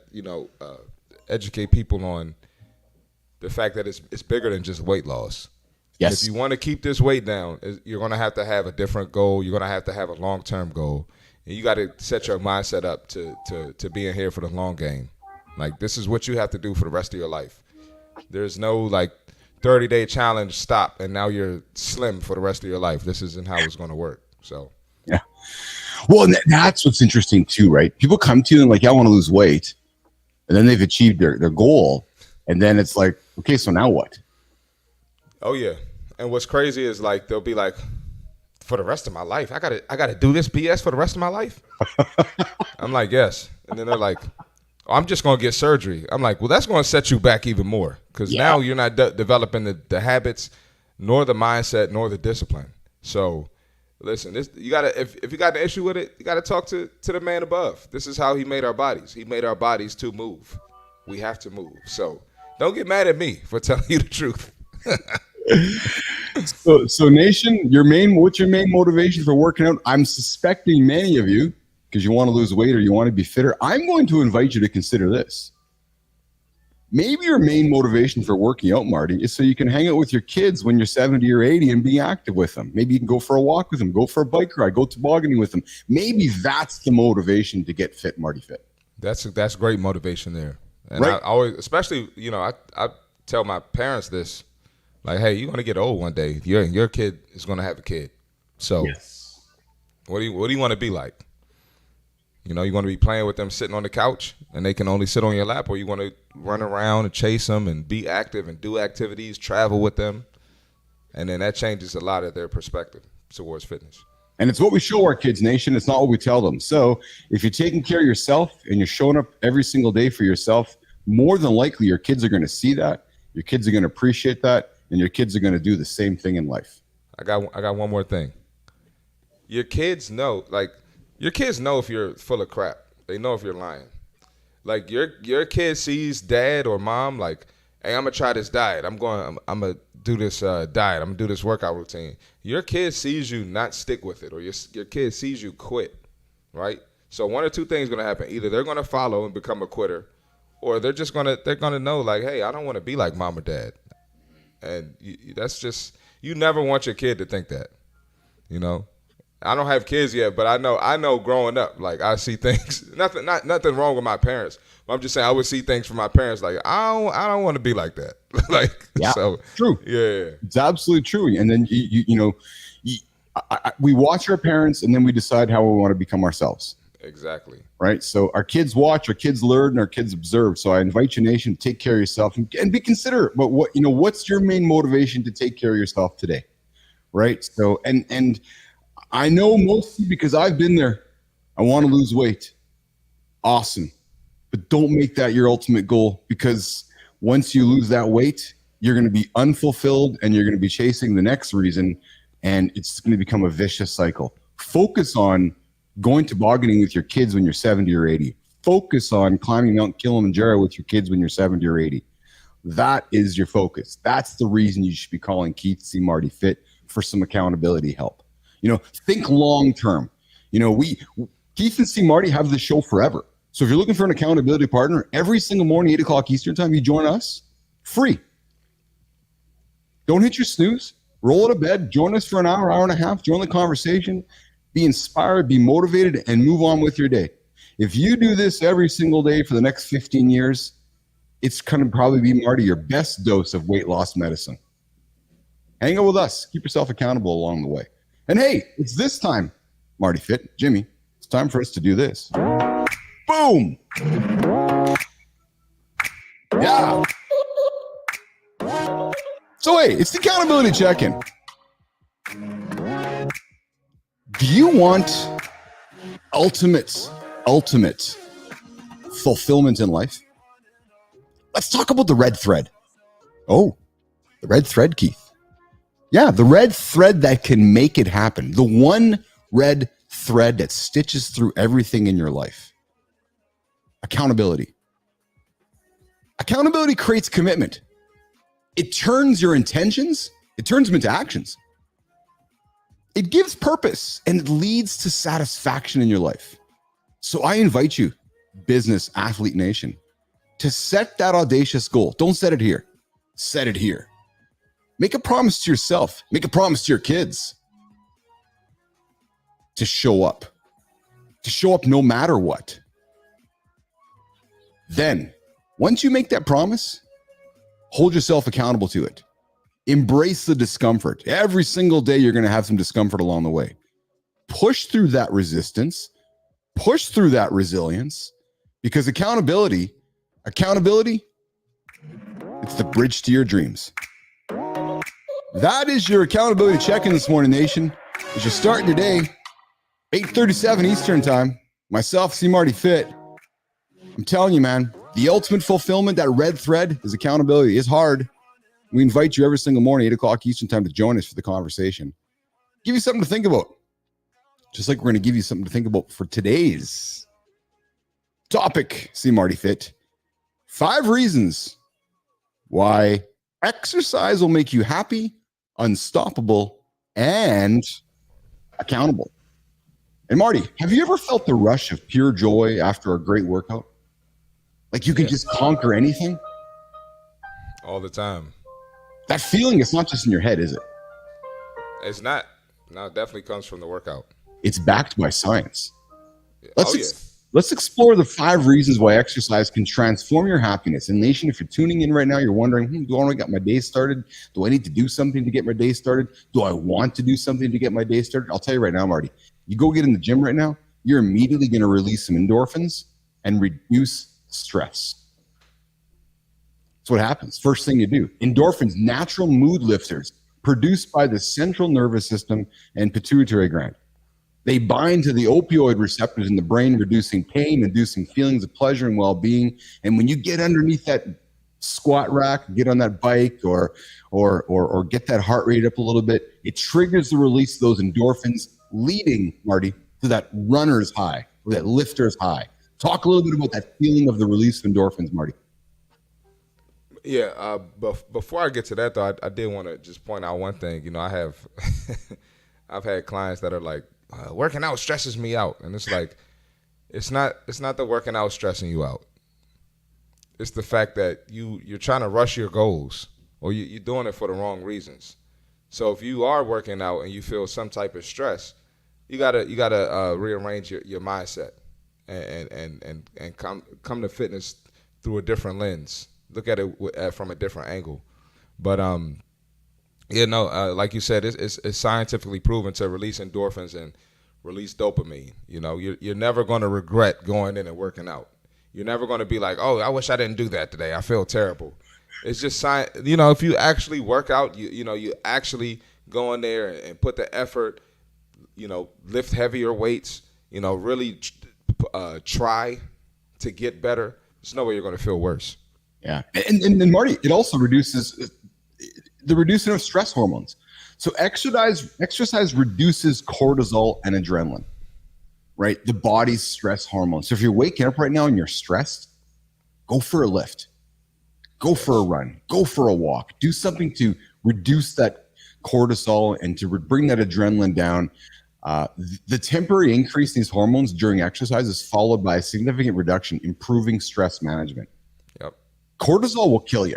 educate people on the fact that it's bigger than just weight loss. Yes. And if you want to keep this weight down, you're gonna have to have a different goal. You're gonna have to have a long-term goal, and you got to set your mindset up to be in here for the long game. Like, this is what you have to do for the rest of your life. There's no 30-day challenge, stop, and now you're slim for the rest of your life. This isn't how it's going to work. So, yeah. Well, that's what's interesting too, right? People come to you and I want to lose weight, and then they've achieved their goal, and then it's like, okay, so now what? Oh yeah, and what's crazy is they'll be like, for the rest of my life, I gotta do this BS for the rest of my life. I'm like, yes, and then they're like, I'm just going to get surgery. I'm like, well, that's going to set you back even more, because now you're not developing the habits, nor the mindset, nor the discipline. So, listen, you gotta if you got an issue with it, you got to talk to the man above. This is how he made our bodies. He made our bodies to move. We have to move. So, don't get mad at me for telling you the truth. So Nation, what's your main motivation for working out? I'm suspecting many of you, because you want to lose weight or you want to be fitter, I'm going to invite you to consider this. Maybe your main motivation for working out, Marty, is so you can hang out with your kids when you're 70 or 80 and be active with them. Maybe you can go for a walk with them, go for a bike ride, go tobogganing with them. Maybe that's the motivation to get fit, Marty Fit. That's great motivation there. And right. I always, especially, I tell my parents this, hey, you're going to get old one day. Your kid is going to have a kid. So yes. What do you want to be like? You want to be playing with them sitting on the couch and they can only sit on your lap, or you want to run around and chase them and be active and do activities, travel with them. And then that changes a lot of their perspective towards fitness. And it's what we show our kids, Nation. It's not what we tell them. So if you're taking care of yourself and you're showing up every single day for yourself, more than likely your kids are going to see that. Your kids are going to appreciate that. And your kids are going to do the same thing in life. I got one more thing. Your kids know, if you're full of crap. They know if you're lying. Your kid sees dad or mom hey, I'm gonna try this diet. I'm gonna do this diet. I'm gonna do this workout routine. Your kid sees you not stick with it, or your kid sees you quit, right? So one or two things gonna happen. Either they're gonna follow and become a quitter, or they're gonna know hey, I don't want to be like mom or dad. And that's just, you never want your kid to think that, I don't have kids yet, but I know growing up, I see things, nothing wrong with my parents. But I'm just saying I would see things from my parents I don't want to be like that. Yeah, so true. Yeah. It's absolutely true. And then, we watch our parents and then we decide how we want to become ourselves. Exactly. Right. So our kids watch, our kids learn, and our kids observe. So I invite you, Nation, to take care of yourself and be considerate. But what's your main motivation to take care of yourself today? Right. So, and I know mostly because I've been there. I want to lose weight. Awesome. But don't make that your ultimate goal, because once you lose that weight, you're going to be unfulfilled and you're going to be chasing the next reason. And it's going to become a vicious cycle. Focus on going tobogganing with your kids when you're 70 or 80. Focus on climbing Mount Kilimanjaro with your kids when you're 70 or 80. That is your focus. That's the reason you should be calling Keith C. Marty Fit for some accountability help. Think long term. Keith and C. Marty have this show forever. So if you're looking for an accountability partner, every single morning, 8 o'clock Eastern time, you join us, free. Don't hit your snooze. Roll out of bed. Join us for an hour, hour and a half. Join the conversation. Be inspired, be motivated, and move on with your day. If you do this every single day for the next 15 years, it's going to probably be, Marty, your best dose of weight loss medicine. Hang out with us. Keep yourself accountable along the way. And hey, it's this time, Marty Fit, Jimmy, it's time for us to do this. Boom! Yeah. So hey, it's the accountability check-in. Do you want ultimate fulfillment in life? Let's talk about the red thread. Oh, the red thread, Keith. Yeah, the red thread that can make it happen. The one red thread that stitches through everything in your life. Accountability. Accountability creates commitment. It turns your intentions, it turns them into actions. It gives purpose and it leads to satisfaction in your life. So I invite you, business athlete nation, to set that audacious goal. Don't set it here. Set it here. Make a promise to yourself. Make a promise to your kids to show up no matter what. Then, once you make that promise, hold yourself accountable to it. Embrace the discomfort. Every single day, you're going to have some discomfort along the way. Push through that resistance. Push through that resilience. Because accountability, it's the bridge to your dreams. That is your accountability check-in this morning, nation. As you're starting today, 8:37 Eastern time, myself, C. Marty Fit. I'm telling you, man, the ultimate fulfillment, that red thread, is accountability. It's hard. We invite you every single morning, 8 o'clock Eastern time, to join us for the conversation. Give you something to think about. Just like we're going to give you something to think about for today's topic, C. Marty Fit. 5 reasons why exercise will make you happy, unstoppable, and accountable. And Marty, have you ever felt the rush of pure joy after a great workout? Like you can just conquer anything? All the time. That feeling, it's not just in your head, is it? It's not. No, it definitely comes from the workout. It's backed by science. Yeah. Let's explore the 5 reasons why exercise can transform your happiness. And nation, if you're tuning in right now, you're wondering, do I want to get my day started? Do I need to do something to get my day started? Do I want to do something to get my day started? I'll tell you right now, Marty, you go get in the gym right now, you're immediately going to release some endorphins and reduce stress. That's what happens. First thing you do. Endorphins, natural mood lifters, produced by the central nervous system and pituitary gland. They bind to the opioid receptors in the brain, reducing pain, inducing feelings of pleasure and well-being. And when you get underneath that squat rack, get on that bike, or get that heart rate up a little bit, it triggers the release of those endorphins, leading, Marty, to that runner's high or that lifter's high. Talk a little bit about that feeling of the release of endorphins, Marty. Yeah, but before I get to that, though, I did want to just point out one thing. You know, I have I've had clients that are like, working out stresses me out. And it's like, it's not the working out stressing you out. It's the fact that you're trying to rush your goals, or you're doing it for the wrong reasons. So if you are working out and you feel some type of stress, you gotta rearrange your mindset and come to fitness through a different lens. Look at it from a different angle. But like you said, it's scientifically proven to release endorphins and release dopamine. You know, you're never going to regret going in and working out. You're never going to be like, oh, I wish I didn't do that today. I feel terrible. It's just science. You know, if you actually work out, you actually go in there and put the effort, lift heavier weights, really try to get better, there's no way you're going to feel worse. Yeah. And Marty, it also reduces the reducing of stress hormones. So exercise reduces cortisol and adrenaline, right? The body's stress hormones. So if you're waking up right now and you're stressed, go for a lift, go for a run, go for a walk, do something to reduce that cortisol and to bring that adrenaline down. The temporary increase in these hormones during exercise is followed by a significant reduction, improving stress management. Yep. Cortisol will kill you.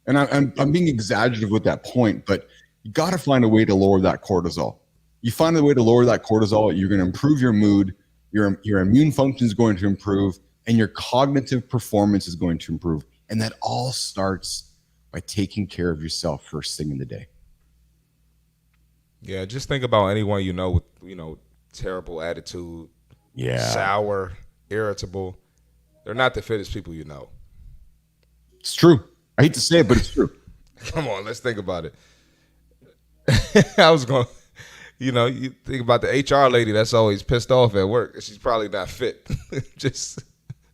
And I'm being exaggerative with that point, but you got to find a way to lower that cortisol. You find a way to lower that cortisol, you're going to improve your mood, your immune function is going to improve, and your cognitive performance is going to improve. And that all starts by taking care of yourself first thing in the day. Yeah, just think about anyone you know with, terrible attitude, sour, irritable. They're not the fittest people you know. It's true. I hate to say it, but it's true. Come on, let's think about it. I was going, you think about the HR lady that's always pissed off at work. She's probably not fit. Just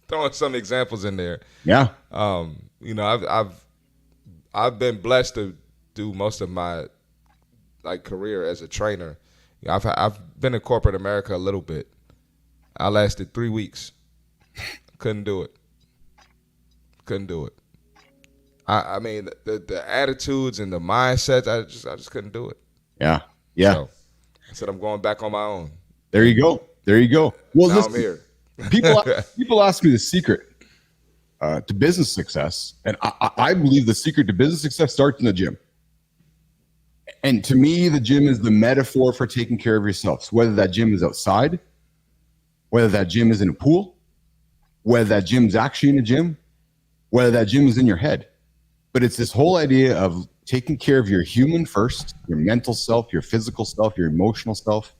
throwing some examples in there. Yeah. I've been blessed to do most of my career as a trainer. I've been in corporate America a little bit. I lasted 3 weeks. Couldn't do it. I mean the attitudes and the mindsets. I just couldn't do it. Yeah. So I said I'm going back on my own. There you go. Well, now I'm here. people ask me the secret to business success, and I believe the secret to business success starts in the gym. And to me, the gym is the metaphor for taking care of yourself. So whether that gym is outside, whether that gym is in a pool, whether that gym is actually in a gym, whether that gym is in your head. But it's this whole idea of taking care of your human first, your mental self, your physical self, your emotional self,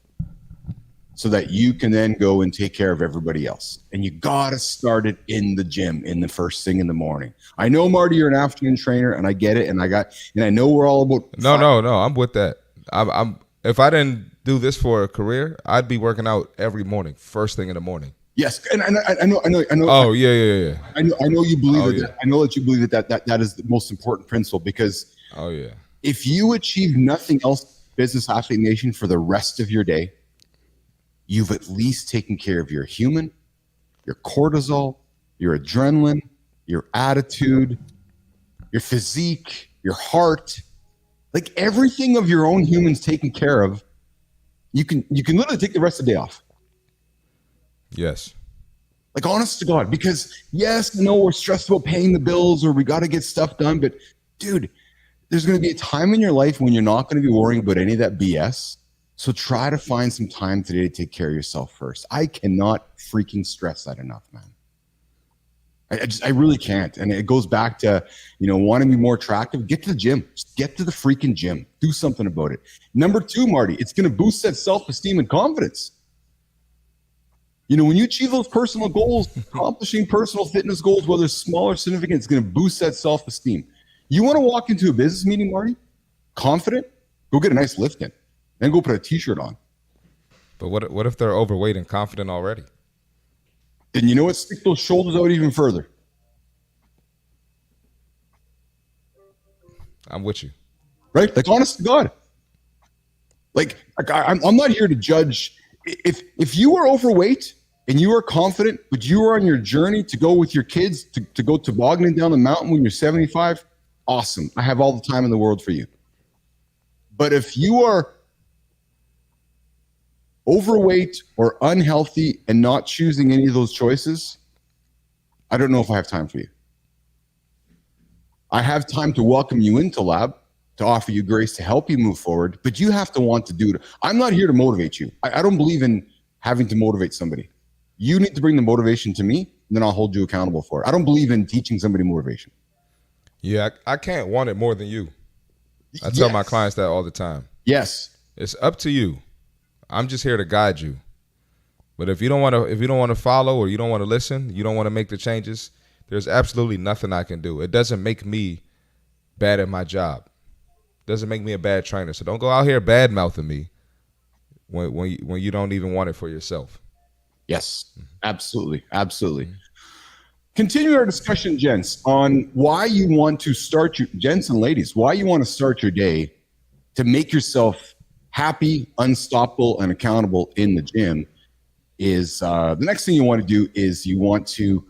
so that you can then go and take care of everybody else. And you got to start it in the gym, in the first thing in the morning. I know, Marty, you're an afternoon trainer, and I get it. And I know we're all about. No, I'm with that. I'm if I didn't do this for a career, I'd be working out every morning, first thing in the morning. Yes, and I know. Oh yeah. I know you believe that. I know that you believe that is the most important principle, because if you achieve nothing else, Business Athlete Nation, for the rest of your day, you've at least taken care of your human, your cortisol, your adrenaline, your attitude, your physique, your heart, like everything of your own humans taken care of. You can literally take the rest of the day off. Yes. Like, honest to God, because yes, no, we're stressed about paying the bills or we got to get stuff done. But dude, there's going to be a time in your life when you're not going to be worrying about any of that BS. So try to find some time today to take care of yourself first. I cannot freaking stress that enough, man. I really can't. And it goes back to, wanting to be more attractive. Get to the gym. Just get to the freaking gym. Do something about it. Number 2, Marty, it's going to boost that self-esteem and confidence. When you achieve those personal goals, accomplishing personal fitness goals, whether small or significant, it's going to boost that self-esteem. You want to walk into a business meeting, Marty, confident? Go get a nice lift in. Then go put a t-shirt on. But what if they're overweight and confident already? Then you know what? Stick those shoulders out even further. I'm with you. Right? Like, honest to God. I'm not here to judge. If you are overweight and you are confident, but you are on your journey to go with your kids to go tobogganing down the mountain when you're 75, awesome. I have all the time in the world for you. But if you are overweight or unhealthy and not choosing any of those choices, I don't know if I have time for you. I have time to welcome you into lab, to offer you grace, to help you move forward, but you have to want to do it. I'm not here to motivate you. I don't believe in having to motivate somebody. You need to bring the motivation to me, and then I'll hold you accountable for it. I don't believe in teaching somebody motivation. Yeah, I can't want it more than you. I tell my clients that all the time. Yes. It's up to you. I'm just here to guide you. But if you don't want to follow, or you don't want to listen, you don't want to make the changes, there's absolutely nothing I can do. It doesn't make me bad at my job. It doesn't make me a bad trainer. So don't go out here bad mouthing me when you don't even want it for yourself. Yes, absolutely. Continue our discussion, gents, on why you want to start gents and ladies, why you want to start your day to make yourself happy, unstoppable, and accountable in the gym. Is the next thing you want to do is you want to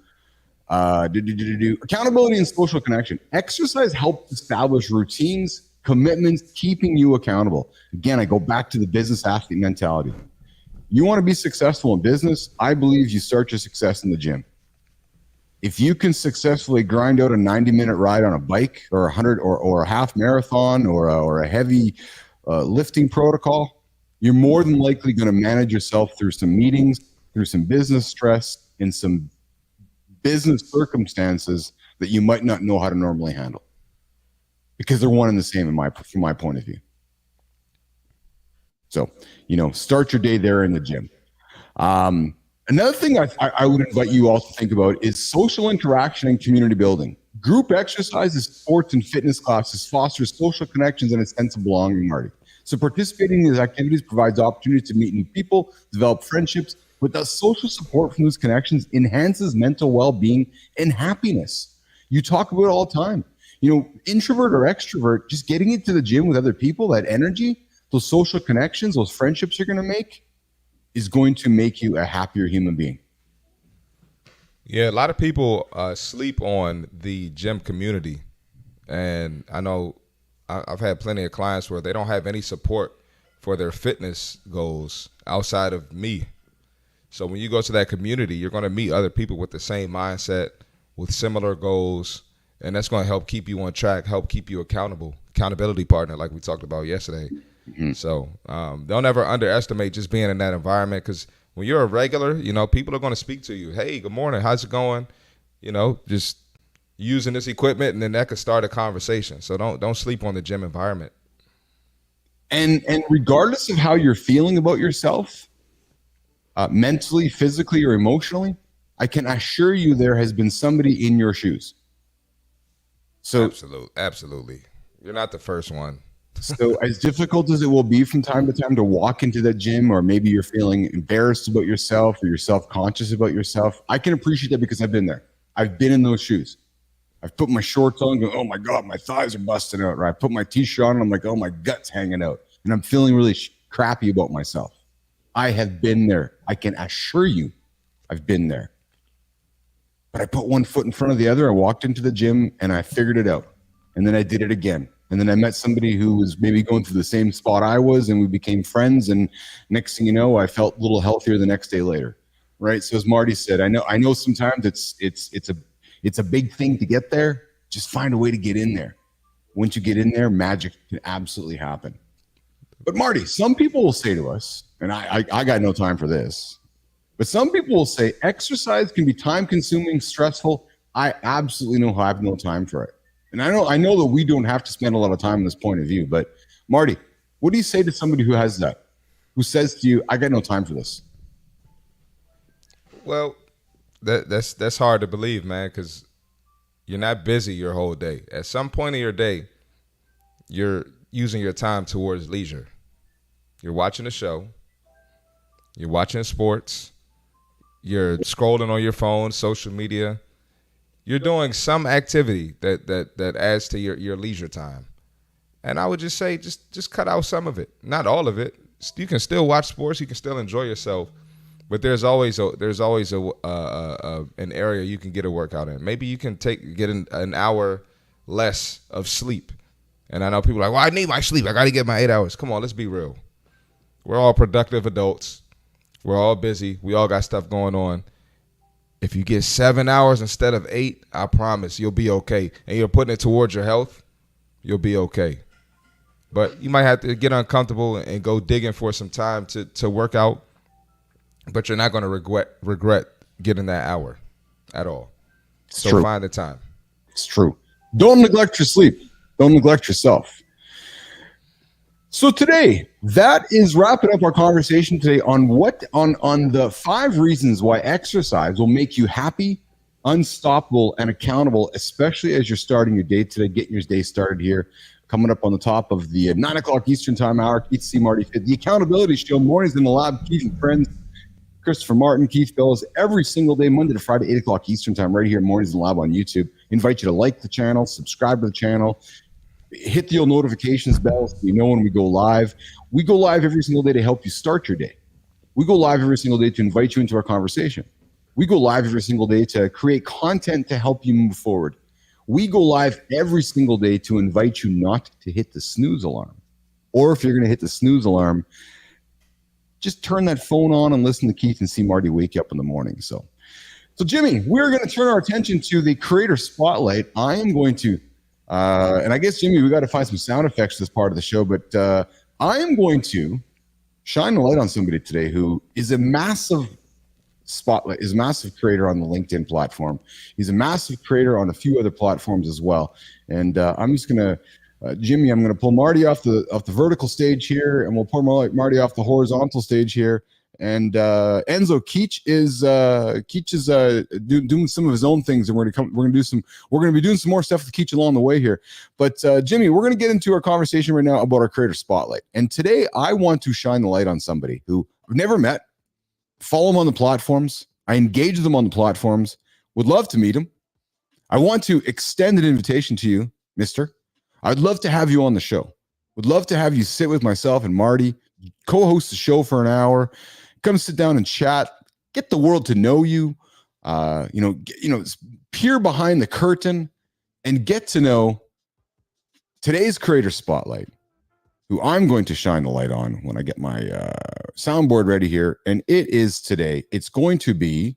do accountability and social connection. Exercise helps establish routines, commitments, keeping you accountable. Again, I go back to the business athlete mentality. You want to be successful in business? I believe you start your success in the gym. If you can successfully grind out a 90-minute ride on a bike or 100 or a half marathon or a heavy lifting protocol, you're more than likely going to manage yourself through some meetings, through some business stress, and some business circumstances that you might not know how to normally handle, because they're one and the same from my point of view. So, start your day there in the gym. Another thing I would invite you all to think about is social interaction and community building. Group exercises, sports, and fitness classes foster social connections and a sense of belonging, Marty. So participating in these activities provides opportunities to meet new people, develop friendships, but the social support from those connections enhances mental well-being and happiness. You talk about it all the time. Introvert or extrovert, just getting into the gym with other people, that energy, those social connections, those friendships you're going to make, is going to make you a happier human being. Yeah, a lot of people sleep on the gym community. And I know I've had plenty of clients where they don't have any support for their fitness goals outside of me. So when you go to that community, you're going to meet other people with the same mindset, with similar goals, and that's going to help keep you on track, help keep you accountability partner, like we talked about yesterday. Mm-hmm. So don't ever underestimate just being in that environment, because when you're a regular, people are going to speak to you. Hey, good morning. How's it going? Just using this equipment, and then that could start a conversation. So don't sleep on the gym environment. And regardless of how you're feeling about yourself, mentally, physically, or emotionally, I can assure you there has been somebody in your shoes. So absolutely. You're not the first one. So as difficult as it will be from time to time to walk into that gym, or maybe you're feeling embarrassed about yourself or you're self-conscious about yourself, I can appreciate that because I've been there. I've been in those shoes. I've put my shorts on, going, oh my God, my thighs are busting out. Or I put my t-shirt on, and I'm like, oh, my gut's hanging out. And I'm feeling really crappy about myself. I have been there. I can assure you I've been there. But I put one foot in front of the other. I walked into the gym and I figured it out. And then I did it again. And then I met somebody who was maybe going through the same spot I was, and we became friends. And next thing you know, I felt a little healthier the next day later, right? So as Marty said, I know sometimes it's a big thing to get there. Just find a way to get in there. Once you get in there, magic can absolutely happen. But Marty, some people will say to us, and I got no time for this, but some people will say exercise can be time-consuming, stressful. I absolutely know I have no time for it. And I know that we don't have to spend a lot of time on this point of view, but Marty, what do you say to somebody who has that, who says to you, I got no time for this? Well, that's hard to believe, man, because you're not busy your whole day. At some point in your day, you're using your time towards leisure. You're watching a show, you're watching sports, you're scrolling on your phone, social media. You're doing some activity that adds to your leisure time. And I would just say, just cut out some of it, not all of it. You can still watch sports, you can still enjoy yourself, but there's always an area you can get a workout in. Maybe you can get an hour less of sleep. And I know people are like, well, I need my sleep. I got to get my 8 hours. Come on, let's be real. We're all productive adults. We're all busy. We all got stuff going on. If you get 7 hours instead of 8, I promise you'll be okay. And you're putting it towards your health, you'll be okay. But you might have to get uncomfortable and go digging for some time to work out. But you're not going to regret getting that hour at all. It's so true. Find the time. It's true. Don't neglect your sleep. Don't neglect yourself. So today, that is wrapping up our conversation today on the 5 reasons why exercise will make you happy, unstoppable, and accountable, especially as you're starting your day today, getting your day started here. Coming up on the top of the 9 o'clock Eastern Time hour, Keith C. Marty Fit, the Accountability Show, Mornings in the Lab, Keith and Friends, Christopher Martin, Keith Bilous, every single day, Monday to Friday, 8 o'clock Eastern Time, right here at Mornings in the Lab on YouTube. Invite you to like the channel, subscribe to the channel, hit the old notifications bell so you know when we go live. We go live every single day to help you start your day. We go live every single day to invite you into our conversation. We go live every single day to create content to help you move forward. We go live every single day to invite you not to hit the snooze alarm. Or if you're going to hit the snooze alarm, just turn that phone on and listen to Keith and see Marty wake you up in the morning. So Jimmy, we're going to turn our attention to the creator spotlight. I am going to, and I guess, Jimmy, we got to find some sound effects for this part of the show, but I am going to shine the light on somebody today who is a massive spotlight, is a massive creator on the LinkedIn platform. He's a massive creator on a few other platforms as well. And I'm just going to, Jimmy, I'm going to pull Marty off the vertical stage here, and we'll pull Marty off the horizontal stage here. And Enzo Keach is doing some of his own things, and we're going to be doing some more stuff with Keach along the way here. But Jimmy, we're going to get into our conversation right now about our creator spotlight. And today I want to shine the light on somebody who I've never met. Follow them on the platforms. I engage them on the platforms. Would love to meet him. I want to extend an invitation to you, mister. I'd love to have you on the show. Would love to have you sit with myself and Marty, co-host the show for an hour, come sit down and chat, get the world to know you, peer behind the curtain and get to know today's creator spotlight, who I'm going to shine the light on when I get my soundboard ready here. And it is today. It's going to be,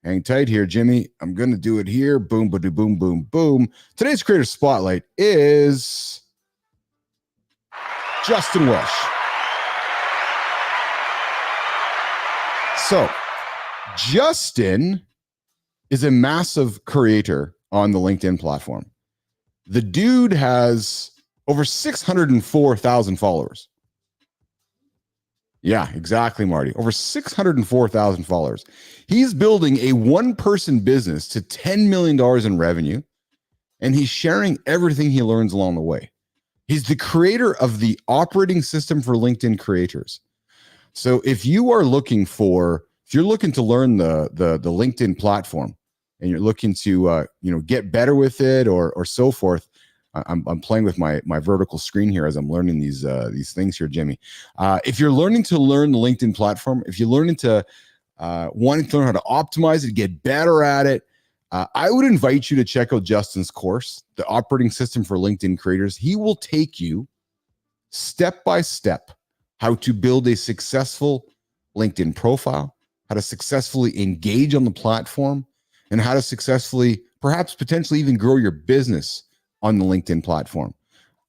hang tight here, Jimmy. I'm going to do it here. Boom, boom, boom, boom, boom. Today's creator spotlight is Justin Welsh. So Justin is a massive creator on the LinkedIn platform. The dude has over 604,000 followers. Yeah, exactly, Marty. Over 604,000 followers. He's building a one-person business to $10 million in revenue, and he's sharing everything he learns along the way. He's the creator of the operating system for LinkedIn creators. So if you're looking to learn the LinkedIn platform and you're looking to get better with it or so forth, I'm playing with my vertical screen here as I'm learning these things here, Jimmy. If you're learning to learn the LinkedIn platform, if you're wanting to learn how to optimize it, get better at it, I would invite you to check out Justin's course, the operating system for LinkedIn creators. He will take you step by step how to build a successful LinkedIn profile, how to successfully engage on the platform, and how to successfully, perhaps potentially even grow your business on the LinkedIn platform.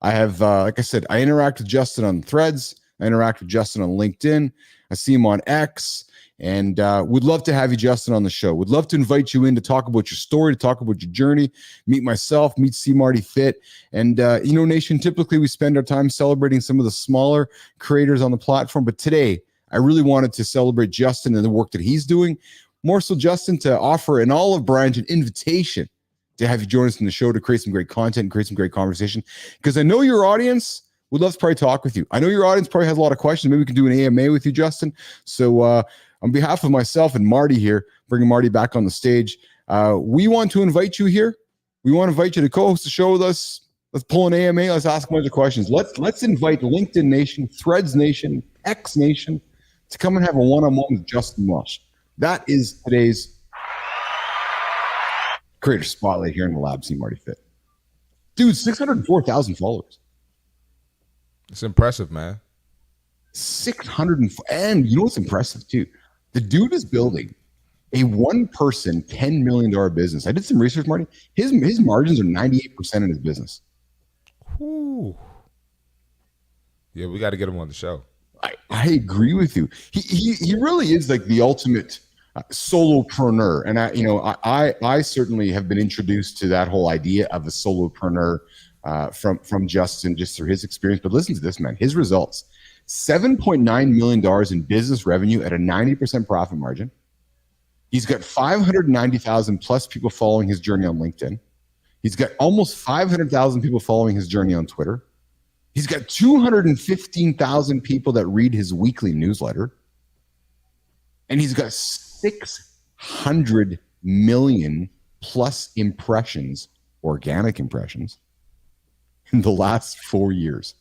I have, like I said, I interact with Justin on Threads. I interact with Justin on LinkedIn. I see him on X, and would love to have you, Justin, on the show. Would love to invite you in to talk about your story, to talk about your journey, meet myself, meet C. Marty Fit. And, Nation, typically we spend our time celebrating some of the smaller creators on the platform. But today, I really wanted to celebrate Justin and the work that he's doing. More so, Justin, to offer an olive branch, an invitation to have you join us in the show to create some great content and create some great conversation. Because I know your audience would love to probably talk with you. I know your audience probably has a lot of questions. Maybe we can do an AMA with you, Justin. So on behalf of myself and Marty here, bringing Marty back on the stage, we want to invite you here. We want to invite you to co-host the show with us. Let's pull an AMA. Let's ask a bunch of questions. Let's invite LinkedIn Nation, Threads Nation, X Nation to come and have a one-on-one with Justin Welsh. That is today's creator spotlight here in the lab. See Marty Fit. Dude, 604,000 followers. It's impressive, man. 604, and you know what's impressive too? The dude is building a one-person $10 million business. I did some research, Marty. His margins are 98% in his business. Whew. Yeah, we got to get him on the show. I agree with you. He really is like the ultimate solopreneur, and I certainly have been introduced to that whole idea of a solopreneur from Justin just through his experience. But listen to this, man. His results: $7.9 million in business revenue at a 90% profit margin. He's got 590,000 plus people following his journey on LinkedIn. He's got almost 500,000 people following his journey on Twitter. He's got 215,000 people that read his weekly newsletter. And he's got 600 million plus impressions, organic impressions, in the last 4 years.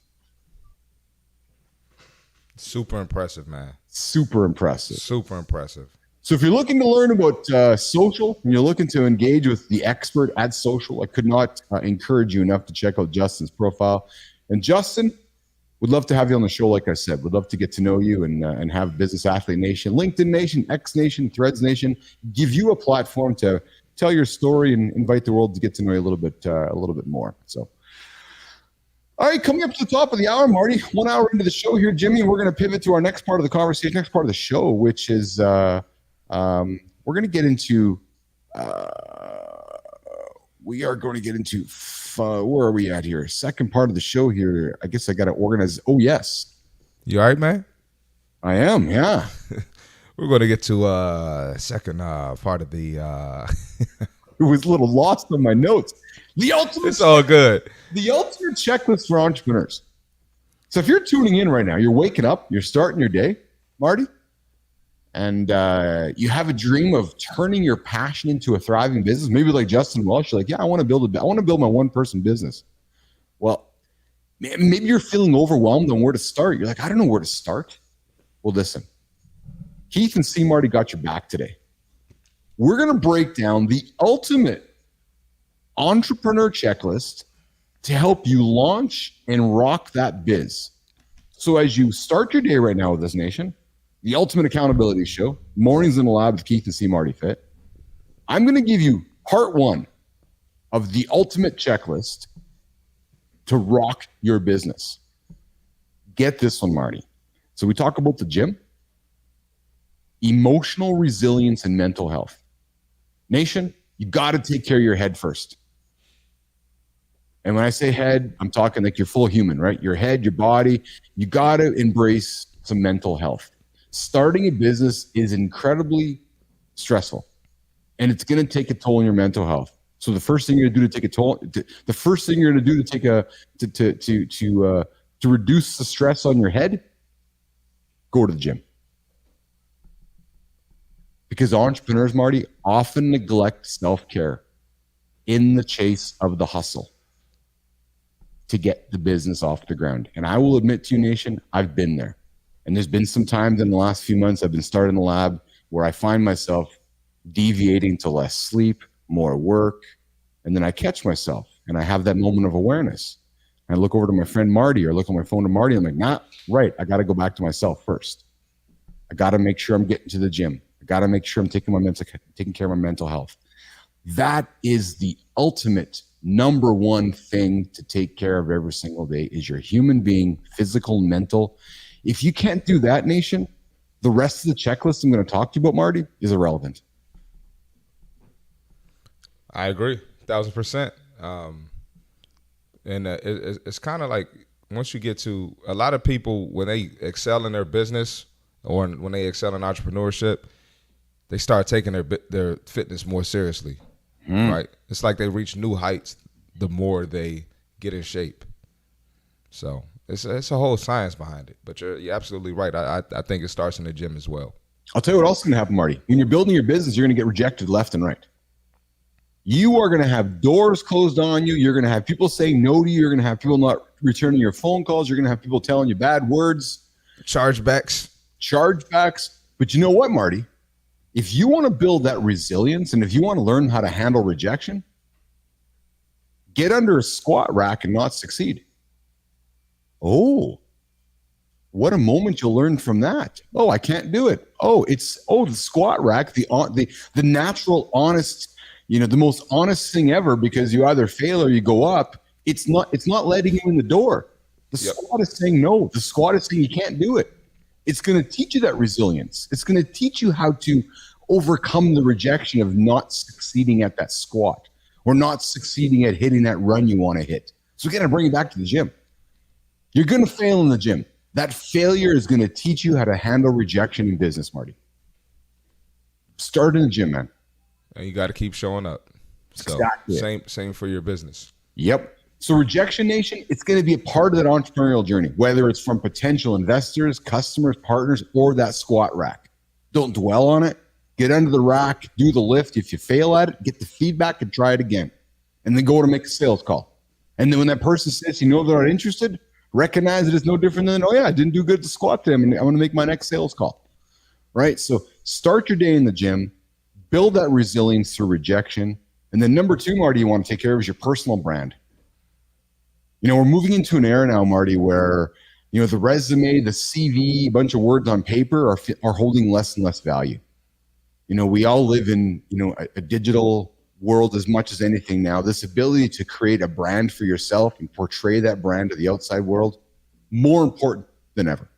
Super impressive, man. Super impressive. Super impressive. So if you're looking to learn about social and you're looking to engage with the expert at social, I could not encourage you enough to check out Justin's profile. And Justin, Would love to have you on the show. Like I said, would love to get to know you and have Business Athlete Nation, LinkedIn Nation, X Nation, Threads Nation give you a platform to tell your story and invite the world to get to know you a little bit more. So, all right, coming up to the top of the hour, Marty. 1 hour into the show here, Jimmy. We're going to pivot to our next part of the conversation, next part of the show, which is we're going to get into. We are going to get into where are we at here? Second part of the show here. I guess I got to organize. Oh, yes. You all right, man? I am, yeah. We're going to get to second part of the... It was a little lost on my notes. It's all good. The ultimate checklist for entrepreneurs. So if you're tuning in right now, you're waking up, you're starting your day, Marty, and you have a dream of turning your passion into a thriving business. Maybe like Justin Welsh, you're like, yeah, I want to build my one-person business. Well, maybe you're feeling overwhelmed on where to start. You're like, I don't know where to start. Well, listen, Keith and C. Marty got your back today. We're going to break down the ultimate entrepreneur checklist to help you launch and rock that biz. So as you start your day right now with this nation, the ultimate accountability show, Mornings in the Lab with Keith and C. Marty Fit, I'm going to give you part one of the ultimate checklist to rock your business. Get this one, Marty. So we talk about the gym, emotional resilience, and mental health. Nation, you got to take care of your head first. And when I say head, I'm talking like your full human, right? Your head, your body, you got to embrace some mental health. Starting a business is incredibly stressful, and it's going to take a toll on your mental health. So the first thing you're going to do to reduce the stress on your head, go to the gym. Because entrepreneurs, Marty, often neglect self-care in the chase of the hustle to get the business off the ground. And I will admit to you, Nation, I've been there. And there's been some times in the last few months I've been starting the lab where I find myself deviating to less sleep, more work, and then I catch myself and I have that moment of awareness. And I look over to my friend Marty or look on my phone to Marty. I'm like, nah, right. I got to go back to myself first. I got to make sure I'm getting to the gym. I got to make sure I'm taking care of my mental health. That is the ultimate number one thing to take care of every single day is your human being, physical, mental. If you can't do that, Nation, the rest of the checklist I'm going to talk to you about, Marty, is irrelevant. I agree, 1,000%. And it's kind of like once you get to a lot of people, when they excel in their business or when they excel in entrepreneurship, they start taking their fitness more seriously, right? It's like they reach new heights the more they get in shape. So it's a whole science behind it. But you're absolutely right. I think it starts in the gym as well. I'll tell you what else is going to happen, Marty. When you're building your business, you're going to get rejected left and right. You are going to have doors closed on you. You're going to have people saying no to you. You're going to have people not returning your phone calls. You're going to have people telling you bad words. Chargebacks. But you know what, Marty? If you want to build that resilience and if you want to learn how to handle rejection, get under a squat rack and not succeed. Oh, what a moment you'll learn from that. Oh, I can't do it. The squat rack, the natural, honest, the most honest thing ever, because you either fail or you go up. It's not letting you in the door. The squat is saying no. The squat is saying you can't do it. It's going to teach you that resilience. It's going to teach you how to overcome the rejection of not succeeding at that squat or not succeeding at hitting that run you want to hit. So we're going to bring it back to the gym. You're going to fail in the gym. That failure is going to teach you how to handle rejection in business, Marty. Start in the gym, man. And you got to keep showing up. So exactly. Same for your business. Yep. So Rejection Nation, it's going to be a part of that entrepreneurial journey, whether it's from potential investors, customers, partners, or that squat rack. Don't dwell on it. Get under the rack, do the lift. If you fail at it, get the feedback and try it again. And then go to make a sales call. And then when that person says, they're not interested, recognize it as no different than, I didn't do good at the squat today. I'm going to make my next sales call. Right? So start your day in the gym, build that resilience through rejection. And then number two, Marty, you want to take care of is your personal brand. We're moving into an era now, Marty, where, The resume, the CV, a bunch of words on paper are holding less and less value. We all live in, a digital world as much as anything now. This ability to create a brand for yourself and portray that brand to the outside world, more important than ever.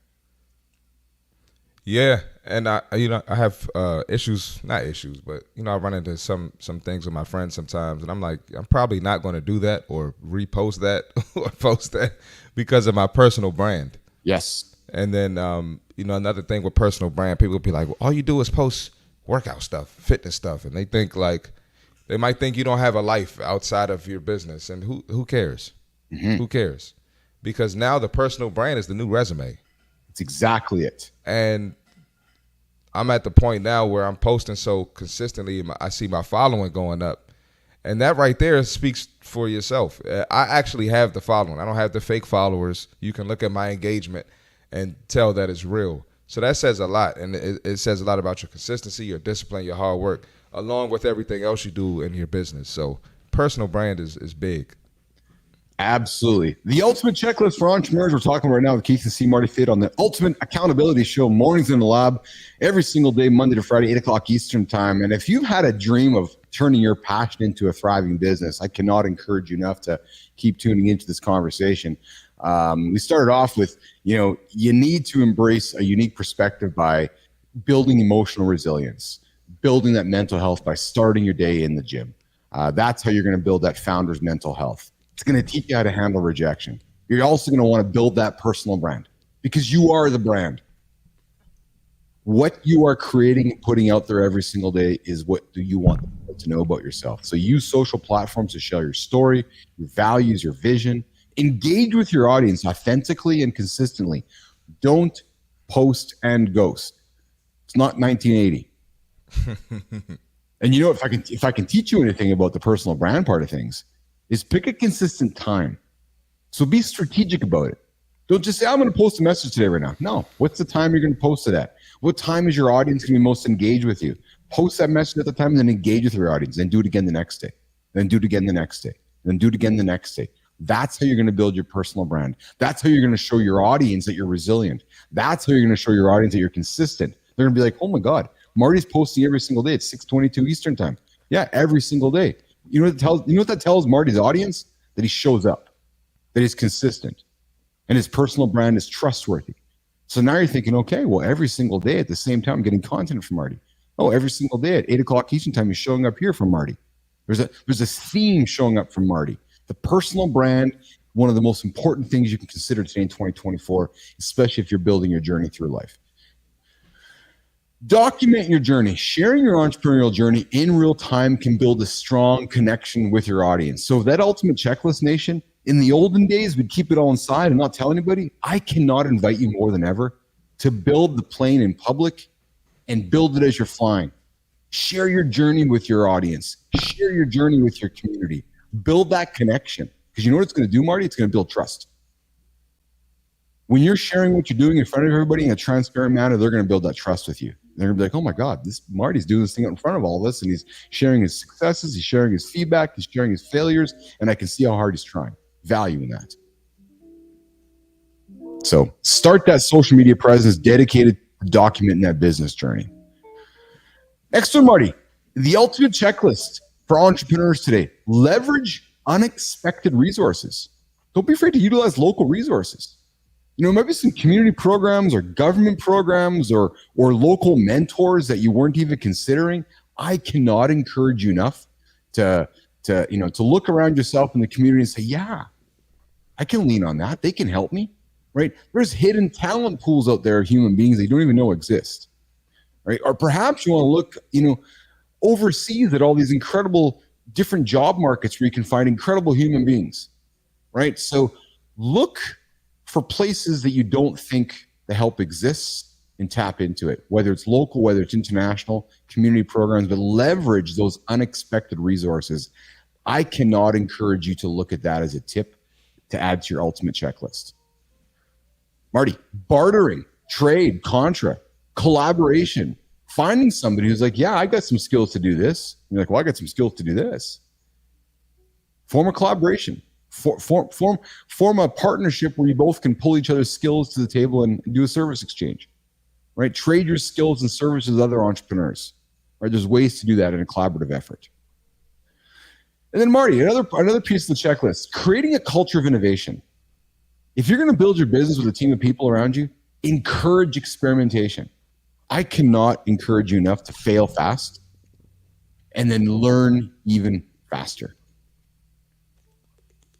Yeah, and I have issues, not issues, but I run into some things with my friends sometimes, and I'm like, I'm probably not going to do that or repost that or post that because of my personal brand. Yes. And then another thing with personal brand, people will be like, well, all you do is post workout stuff, fitness stuff, and they might think you don't have a life outside of your business, and who cares? Mm-hmm. Who cares? Because now the personal brand is the new resume. It's exactly it. And I'm at the point now where I'm posting so consistently, I see my following going up. And that right there speaks for yourself. I actually have the following. I don't have the fake followers. You can look at my engagement and tell that it's real. So that says a lot. And it says a lot about your consistency, your discipline, your hard work, along with everything else you do in your business. So personal brand is big. Absolutely. The ultimate checklist for entrepreneurs. We're talking right now with Keith and C. Marty Fit on the Ultimate Accountability Show, mornings in the lab, every single day, Monday to Friday, 8 o'clock Eastern time. And if you've had a dream of turning your passion into a thriving business, I cannot encourage you enough to keep tuning into this conversation. We started off with, you need to embrace a unique perspective by building emotional resilience, building that mental health by starting your day in the gym. That's how you're going to build that founder's mental health. It's going to teach you how to handle rejection. You're also going to want to build that personal brand because you are the brand. What you are creating and putting out there every single day is what do you want people to know about yourself. So use social platforms to share your story, your values, your vision. Engage with your audience authentically and consistently. Don't post and ghost. It's not 1980. And if I can teach you anything about the personal brand part of things, is pick a consistent time. So be strategic about it. Don't just say, I'm going to post a message today right now. No. What's the time you're going to post it at? What time is your audience going to be most engaged with you? Post that message at the time and then engage with your audience. Then do it again the next day. Then do it again the next day. Then do it again the next day. That's how you're going to build your personal brand. That's how you're going to show your audience that you're resilient. That's how you're going to show your audience that you're consistent. They're going to be like, oh my God, Marty's posting every single day at 6:22 Eastern time. Yeah, every single day. You know what that tells Marty's audience? That he shows up, that he's consistent, and his personal brand is trustworthy. So now you're thinking, okay, well, every single day at the same time, I'm getting content from Marty. Oh, every single day at 8 o'clock Eastern time, he's showing up here from Marty. There's a theme showing up from Marty. The personal brand, one of the most important things you can consider today in 2024, especially if you're building your journey through life. Document your journey. Sharing your entrepreneurial journey in real time can build a strong connection with your audience. So that ultimate checklist, nation, in the olden days, we'd keep it all inside and not tell anybody. I cannot invite you more than ever to build the plane in public and build it as you're flying. Share your journey with your audience. Share your journey with your community. Build that connection. Because you know what it's going to do, Marty? It's going to build trust. When you're sharing what you're doing in front of everybody in a transparent manner, they're going to build that trust with you. They're going to be like, oh my God, this Marty's doing this thing out in front of all this, and he's sharing his successes, he's sharing his feedback, he's sharing his failures, and I can see how hard he's trying. Value in that. So start that social media presence dedicated to documenting that business journey. Next one, Marty, the ultimate checklist for entrepreneurs today. Leverage unexpected resources. Don't be afraid to utilize local resources. Maybe some community programs or government programs or local mentors that you weren't even considering. I cannot encourage you enough to look around yourself in the community and say, yeah, I can lean on that. They can help me, right? There's hidden talent pools out there of human beings that you don't even know exist, right? Or perhaps you want to look, overseas at all these incredible different job markets where you can find incredible human beings, right? So look for places that you don't think the help exists and tap into it, whether it's local, whether it's international, community programs, but leverage those unexpected resources. I cannot encourage you to look at that as a tip to add to your ultimate checklist. Marty, bartering, trade, contra, collaboration, finding somebody who's like, yeah, I got some skills to do this. You're like, well, I got some skills to do this. Form a collaboration. Form a partnership where you both can pull each other's skills to the table and do a service exchange, right? Trade your skills and services with other entrepreneurs, right? There's ways to do that in a collaborative effort. And then Marty, another piece of the checklist, creating a culture of innovation. If you're going to build your business with a team of people around you, encourage experimentation. I cannot encourage you enough to fail fast and then learn even faster.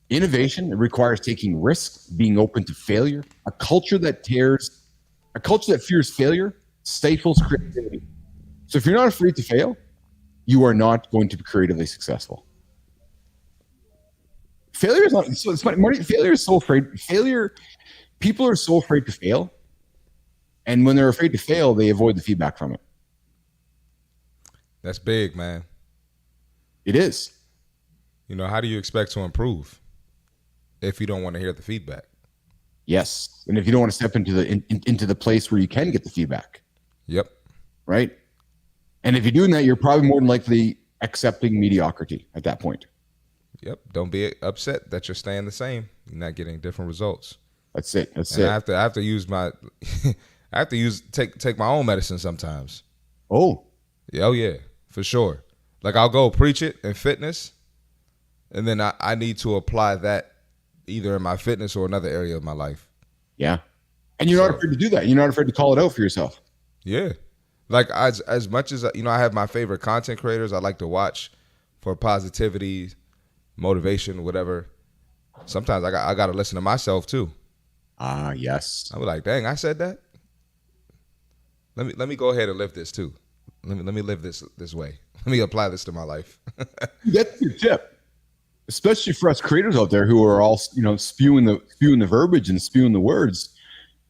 Innovation, it requires taking risks, being open to failure. A culture that fears failure stifles creativity. So if you're not afraid to fail, you are not going to be creatively successful. Failure is not, so it's funny, Marty, failure is so afraid. People are so afraid to fail. And when they're afraid to fail, they avoid the feedback from it. That's big, man. It is. You know, how do you expect to improve if you don't want to hear the feedback? Yes. And if you don't want to step into the place where you can get the feedback. Yep. Right? And if you're doing that, you're probably more than likely accepting mediocrity at that point. Yep. Don't be upset that you're staying the same. You're not getting different results. That's it. I have to use my take my own medicine sometimes. Oh. Oh yeah, for sure. Like I'll go preach it in fitness, and then I need to apply that either in my fitness or another area of my life. Yeah. And you're not afraid to do that. You're not afraid to call it out for yourself. Yeah. Like as much as, you know, I have my favorite content creators I like to watch for positivity, motivation, whatever. Sometimes I got to listen to myself too. Ah, yes. I was like, dang, I said that. Let me go ahead and live this too. Let me live this way. Let me apply this to my life. That's your tip, especially for us creators out there who are all, you know, spewing the verbiage and spewing the words.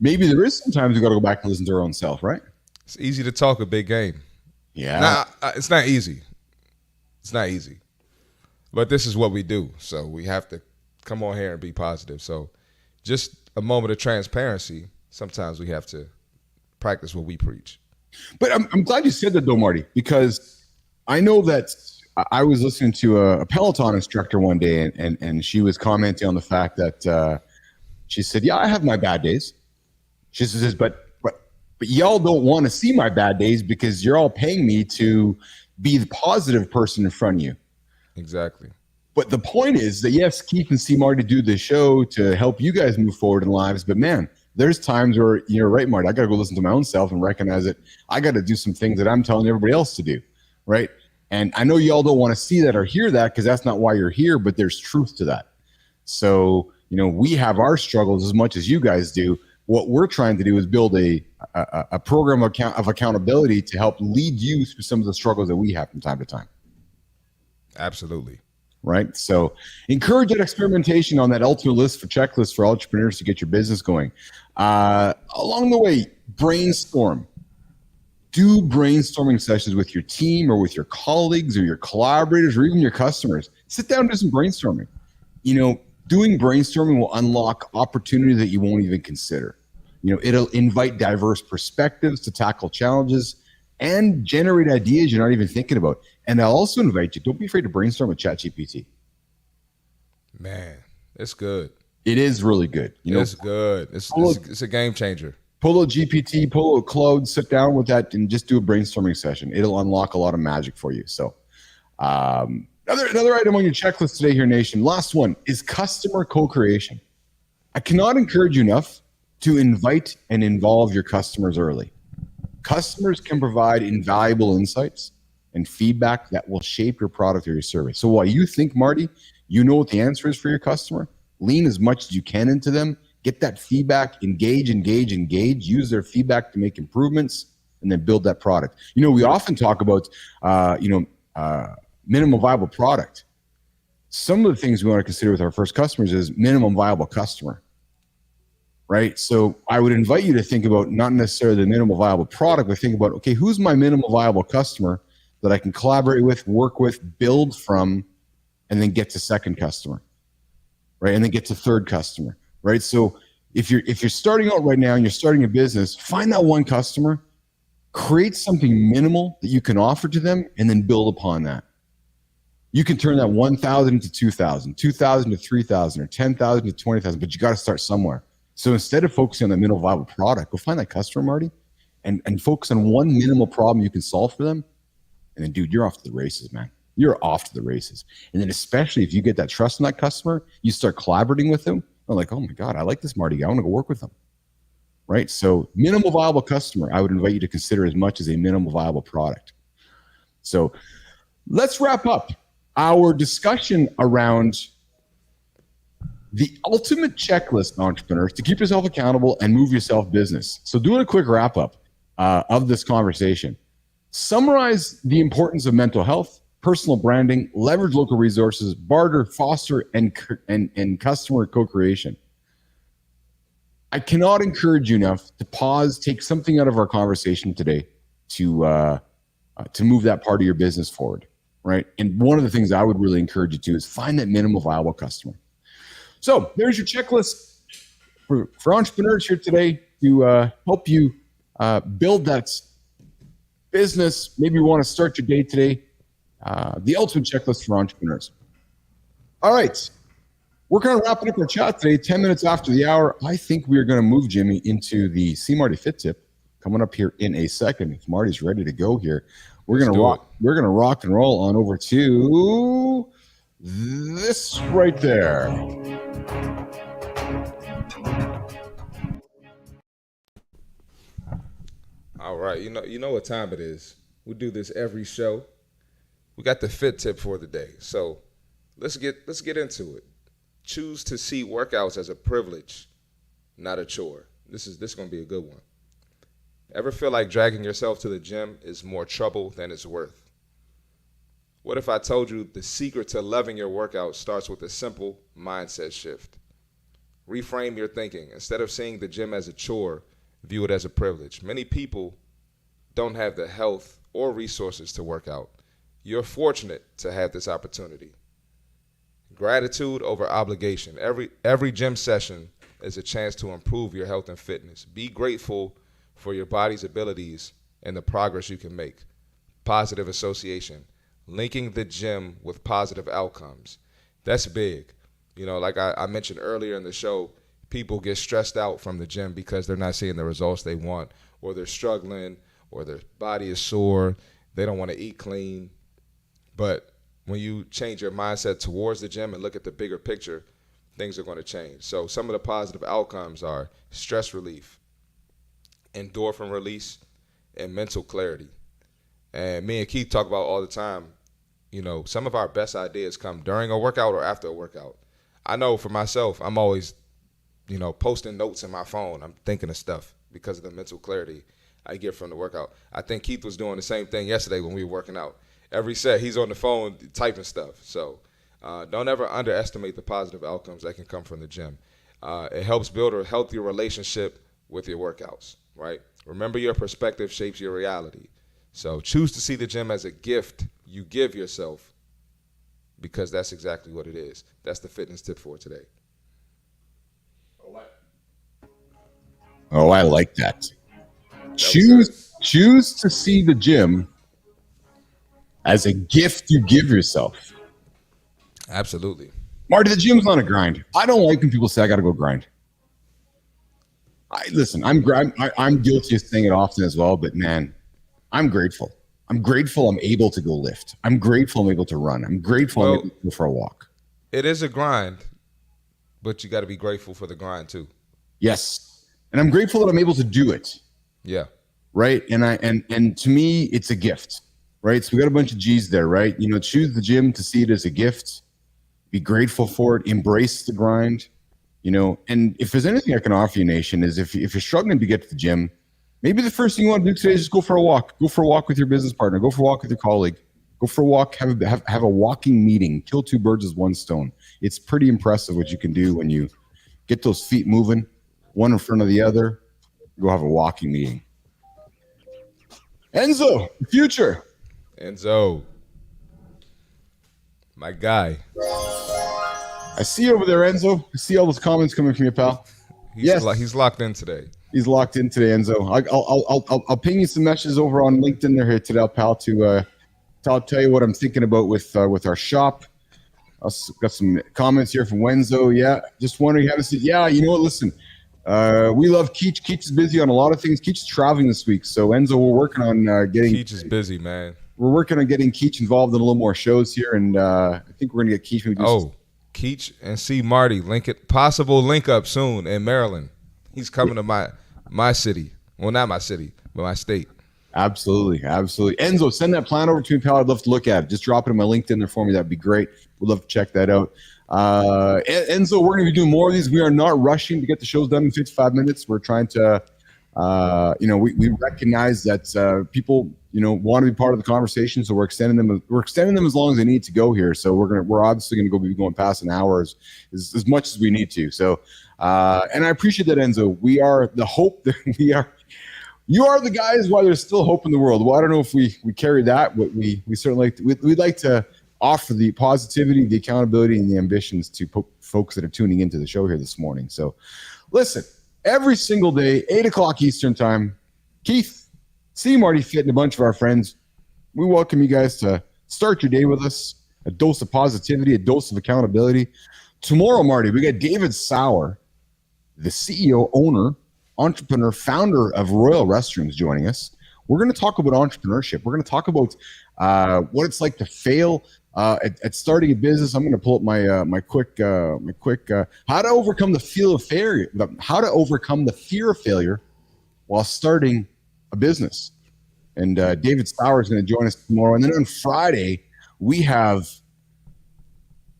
Maybe there is sometimes we got to go back and listen to our own self, right? It's easy to talk a big game. Yeah. Nah, it's not easy. It's not easy. But this is what we do. So we have to come on here and be positive. So just a moment of transparency. Sometimes we have to practice what we preach. But I'm glad you said that though, Marty, because I know that I was listening to a Peloton instructor one day and she was commenting on the fact that she said, yeah, I have my bad days. She says, but y'all don't want to see my bad days because you're all paying me to be the positive person in front of you. Exactly. But the point is that, yes, Keith and C. Marty do this show to help you guys move forward in lives. But man, there's times where you're right, Marty, I got to go listen to my own self and recognize that I got to do some things that I'm telling everybody else to do. Right. And I know y'all don't want to see that or hear that because that's not why you're here, but there's truth to that. So, you know, we have our struggles as much as you guys do. What we're trying to do is build a program of accountability to help lead you through some of the struggles that we have from time to time. Absolutely. Right. So encourage that experimentation on that ultimate list for checklist for entrepreneurs to get your business going. Along the way, brainstorm. Do brainstorming sessions with your team or with your colleagues or your collaborators or even your customers. Sit down and do some brainstorming. You know, doing brainstorming will unlock opportunity that you won't even consider. You know, it'll invite diverse perspectives to tackle challenges and generate ideas you're not even thinking about. And I'll also invite you, don't be afraid to brainstorm with ChatGPT. Man, it's good. It is really good. You know, it's good. It's a game changer. Pull a GPT, pull a Claude, sit down with that and just do a brainstorming session. It'll unlock a lot of magic for you. So another item on your checklist today here, Nation. Last one is customer co-creation. I cannot encourage you enough to invite and involve your customers early. Customers can provide invaluable insights and feedback that will shape your product or your service. So while you think, Marty, you know what the answer is for your customer, lean as much as you can into them, get that feedback, engage, use their feedback to make improvements, and then build that product. You know, we often talk about, minimum viable product. Some of the things we want to consider with our first customers is minimum viable customer. Right. So I would invite you to think about not necessarily the minimal viable product, but think about, okay, who's my minimal viable customer that I can collaborate with, work with, build from, and then get to second customer, right? And then get to third customer, right? So if you're starting out right now and you're starting a business, find that one customer, create something minimal that you can offer to them, and then build upon that. You can turn that 1,000 into 2,000, 2,000 to 3,000, or 10,000 to 20,000, but you got to start somewhere. So instead of focusing on the minimal viable product, go find that customer, Marty, and focus on one minimal problem you can solve for them. And then, dude, you're off to the races, man. You're off to the races. And then especially if you get that trust in that customer, you start collaborating with them. They're like, oh my God, I like this Marty guy. I want to go work with them. Right? So minimal viable customer, I would invite you to consider as much as a minimal viable product. So let's wrap up our discussion around the ultimate checklist, entrepreneurs, to keep yourself accountable and move yourself business. So doing a quick wrap up of this conversation, summarize the importance of mental health, personal branding, leverage local resources, barter, foster, and customer co-creation. I cannot encourage you enough to pause, take something out of our conversation today to move that part of your business forward, right? And one of the things I would really encourage you to is find that minimal viable customer. So there's your checklist for entrepreneurs here today to help you build that business. Maybe you want to start your day today. The ultimate checklist for entrepreneurs. All right. We're kind of wrapping up our chat today, 10 minutes after the hour. I think we are going to move Jimmy into the See Marty Fit Tip coming up here in a second. If Marty's ready to go here, we're going to rock. We're going to rock and roll on over to this right there. All right, you know what time it is. We do this every show. We got the fit tip for the day. So let's get into it. Choose to see workouts as a privilege, not a chore. This is going to be a good one. Ever feel like dragging yourself to the gym is more trouble than it's worth? What if I told you the secret to loving your workout starts with a simple mindset shift? Reframe your thinking. Instead of seeing the gym as a chore, view it as a privilege. Many people don't have the health or resources to work out. You're fortunate to have this opportunity. Gratitude over obligation. Every gym session is a chance to improve your health and fitness. Be grateful for your body's abilities and the progress you can make. Positive association. Linking the gym with positive outcomes. That's big. Like I mentioned earlier in the show, people get stressed out from the gym because they're not seeing the results they want, or they're struggling, or their body is sore, they don't want to eat clean. But when you change your mindset towards the gym and look at the bigger picture, things are going to change. So some of the positive outcomes are stress relief, endorphin release, and mental clarity. And me and Keith talk about all the time, some of our best ideas come during a workout or after a workout. I know for myself, I'm always, posting notes in my phone. I'm thinking of stuff because of the mental clarity I get from the workout. I think Keith was doing the same thing yesterday when we were working out. Every set, he's on the phone typing stuff. So don't ever underestimate the positive outcomes that can come from the gym. It helps build a healthier relationship with your workouts, right? Remember, your perspective shapes your reality. So choose to see the gym as a gift you give yourself, because that's exactly what it is. That's the fitness tip for today. Oh, I like that. Choose to see the gym as a gift you give yourself. Absolutely. Marty, the gym's not a grind. I don't like when people say I got to go grind. Listen, I'm guilty of saying it often as well, but man, I'm grateful. I'm grateful I'm able to go lift. I'm grateful I'm able to run. I'm grateful I'm able to go for a walk. It is a grind, but you got to be grateful for the grind too. Yes. And I'm grateful that I'm able to do it. Yeah. Right. And to me, it's a gift. Right. So we got a bunch of G's there, right? Choose the gym to see it as a gift. Be grateful for it. Embrace the grind. And if there's anything I can offer you, Nation, is if you're struggling to get to the gym, maybe the first thing you want to do today is just go for a walk. Go for a walk with your business partner. Go for a walk with your colleague. Go for a walk. Have a walking meeting. Kill two birds with one stone. It's pretty impressive what you can do when you get those feet moving, one in front of the other. Go have a walking meeting. Enzo, the future. Enzo, my guy. I see you over there, Enzo. I see all those comments coming from you, pal. He's locked in today. He's locked in today, Enzo. I'll ping you some messages over on LinkedIn there here today, pal, to I'll tell you what I'm thinking about with our shop. I've got some comments here from Wenzo. Yeah, just wondering how to see. Yeah, you know what? Listen, we love Keach. Keach is busy on a lot of things. Keach is traveling this week, so Enzo, we're working on getting. Keach is busy, man. We're working on getting Keach involved in a little more shows here, and I think we're gonna get Keach. Keach and see Marty possible link up soon in Maryland. He's coming to my city. Well, not my city, but my state. Absolutely. Enzo, send that plan over to me, pal. I'd love to look at it. Just drop it in my LinkedIn there for me. That'd be great. We'd love to check that out. Enzo, we're going to be doing more of these. We are not rushing to get the shows done in 55 minutes. We're trying to, we recognize that people, want to be part of the conversation. So we're extending them. We're extending them as long as they need to go here. So we're obviously going to be going past an hour as much as we need to. So, and I appreciate that, Enzo. We are the hope that we are. You are the guys while there's still hope in the world. Well, I don't know if we carry that, but we certainly we'd like to offer the positivity, the accountability, and the ambitions to folks that are tuning into the show here this morning. So listen, every single day, 8 o'clock Eastern time, Keith, C. Marty Fit, and a bunch of our friends, we welcome you guys to start your day with us, a dose of positivity, a dose of accountability. Tomorrow, Marty, we got David Sauer, the CEO, owner, entrepreneur, founder of Royal Restrooms, joining us. We're going to talk about entrepreneurship. We're going to talk about what it's like to fail at starting a business. I'm going to pull up my quick how to overcome the fear of failure. How to overcome the fear of failure while starting a business. And David Sauer is going to join us tomorrow. And then on Friday, we have,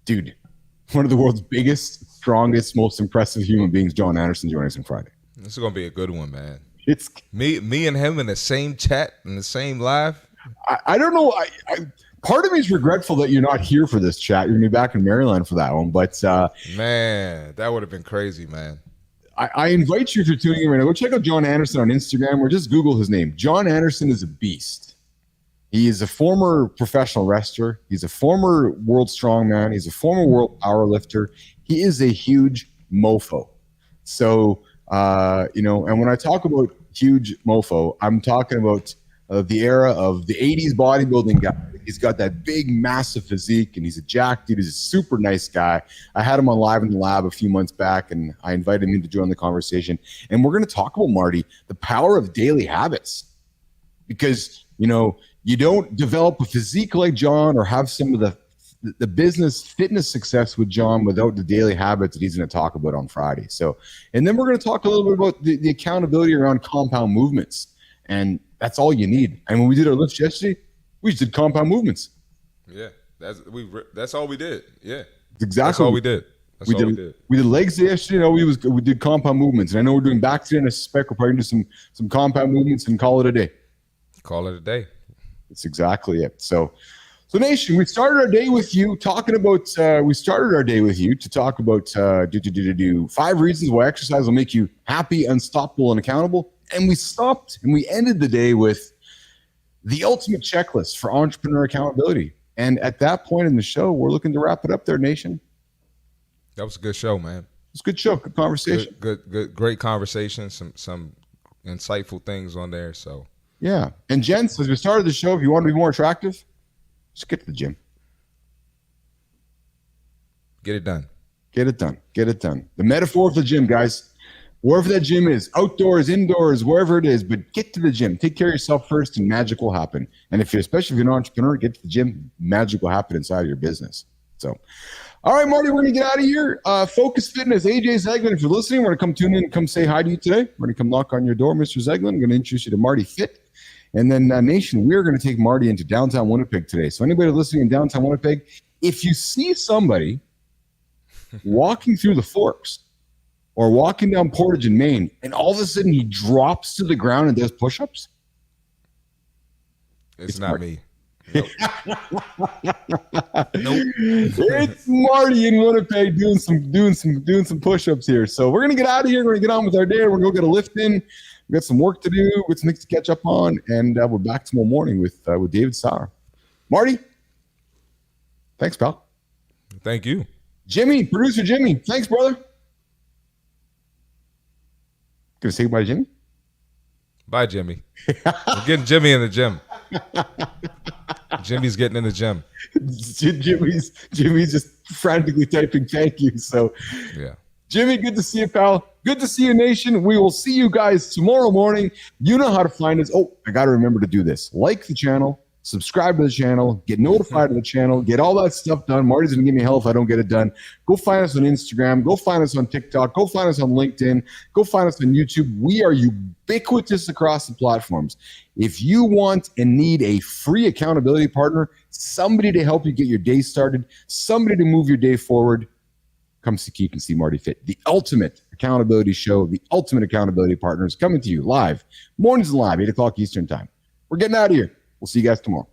one of the world's biggest, strongest, most impressive human beings, John Anderson, joining us on Friday. This is gonna be a good one, man. It's me and him in the same chat in the same live. I don't know. Part of me is regretful that you're not here for this chat. You're gonna be back in Maryland for that one. But man, that would have been crazy, man. I invite you, if you're tuning in right now, go check out John Anderson on Instagram or just Google his name. John Anderson is a beast. He is a former professional wrestler. He's a former world strongman. He's a former world powerlifter. He is a huge mofo. So. And when I talk about huge mofo, I'm talking about the era of the 80s bodybuilding guy. He's got that big, massive physique, and he's a jack dude. He's a super nice guy. I had him on Live in the Lab a few months back, and I invited him in to join the conversation. And we're going to talk about, Marty, the power of daily habits. Because, you don't develop a physique like John or have some of the business fitness success with John without the daily habits that he's going to talk about on Friday. So, and then we're going to talk a little bit about the accountability around compound movements. And that's all you need. And when we did our lifts yesterday, we just did compound movements. Yeah. That's all we did. Yeah. Exactly. That's all we did. We did legs yesterday. We did compound movements. And I know we're doing back today, and I suspect we're probably going to do some compound movements and call it a day. Call it a day. That's exactly it. So Nation, we started our day with you talking about. We started our day with you to talk about 5 reasons why exercise will make you happy, unstoppable, and accountable. And we stopped and we ended the day with the ultimate checklist for entrepreneur accountability. And at that point in the show, we're looking to wrap it up there, Nation. That was a good show, man. It's a good show, good conversation. Good, great conversation. Some insightful things on there. So yeah. And gents, as we started the show, if you want to be more attractive, just get to the gym. Get it done. Get it done. The metaphor of the gym, guys. Wherever that gym is, outdoors, indoors, wherever it is, but get to the gym. Take care of yourself first and magic will happen. And especially if you're an entrepreneur, get to the gym, magic will happen inside of your business. So, all right, Marty, we're going to get out of here. Focus Fitness, AJ Zeglin, if you're listening, we're going to come tune in and come say hi to you today. We're going to come knock on your door, Mr. Zeglin. I'm going to introduce you to Marty Fit. And then, Nation, we're going to take Marty into downtown Winnipeg today. So anybody listening in downtown Winnipeg, if you see somebody walking through the Forks or walking down Portage in Maine, and all of a sudden he drops to the ground and does push-ups, it's not me. Nope. It's Marty in Winnipeg doing some push-ups here. So we're going to get out of here. We're going to get on with our day. We're going to go get a lift in. We got some work to do, with some things to catch up on, and we're back tomorrow morning with David Sauer. Marty, thanks, pal. Thank you. Jimmy, producer Jimmy, thanks, brother. Gonna say goodbye to Jimmy? Bye, Jimmy. We're getting Jimmy in the gym. Jimmy's getting in the gym. Jimmy's just frantically typing thank you. So, Yeah. Jimmy, good to see you, pal. Good to see you, nation. We will see you guys tomorrow morning. You know how to find us. Oh, I got to remember to do this. Like the channel, subscribe to the channel, get notified of the channel, get all that stuff done. Marty's going to give me hell if I don't get it done. Go find us on Instagram. Go find us on TikTok. Go find us on LinkedIn. Go find us on YouTube. We are ubiquitous across the platforms. If you want and need a free accountability partner, somebody to help you get your day started, somebody to move your day forward, come see Keep and See Marty Fit, the ultimate accountability show, the ultimate accountability partners coming to you live, mornings live, 8 o'clock Eastern time. We're getting out of here. We'll see you guys tomorrow.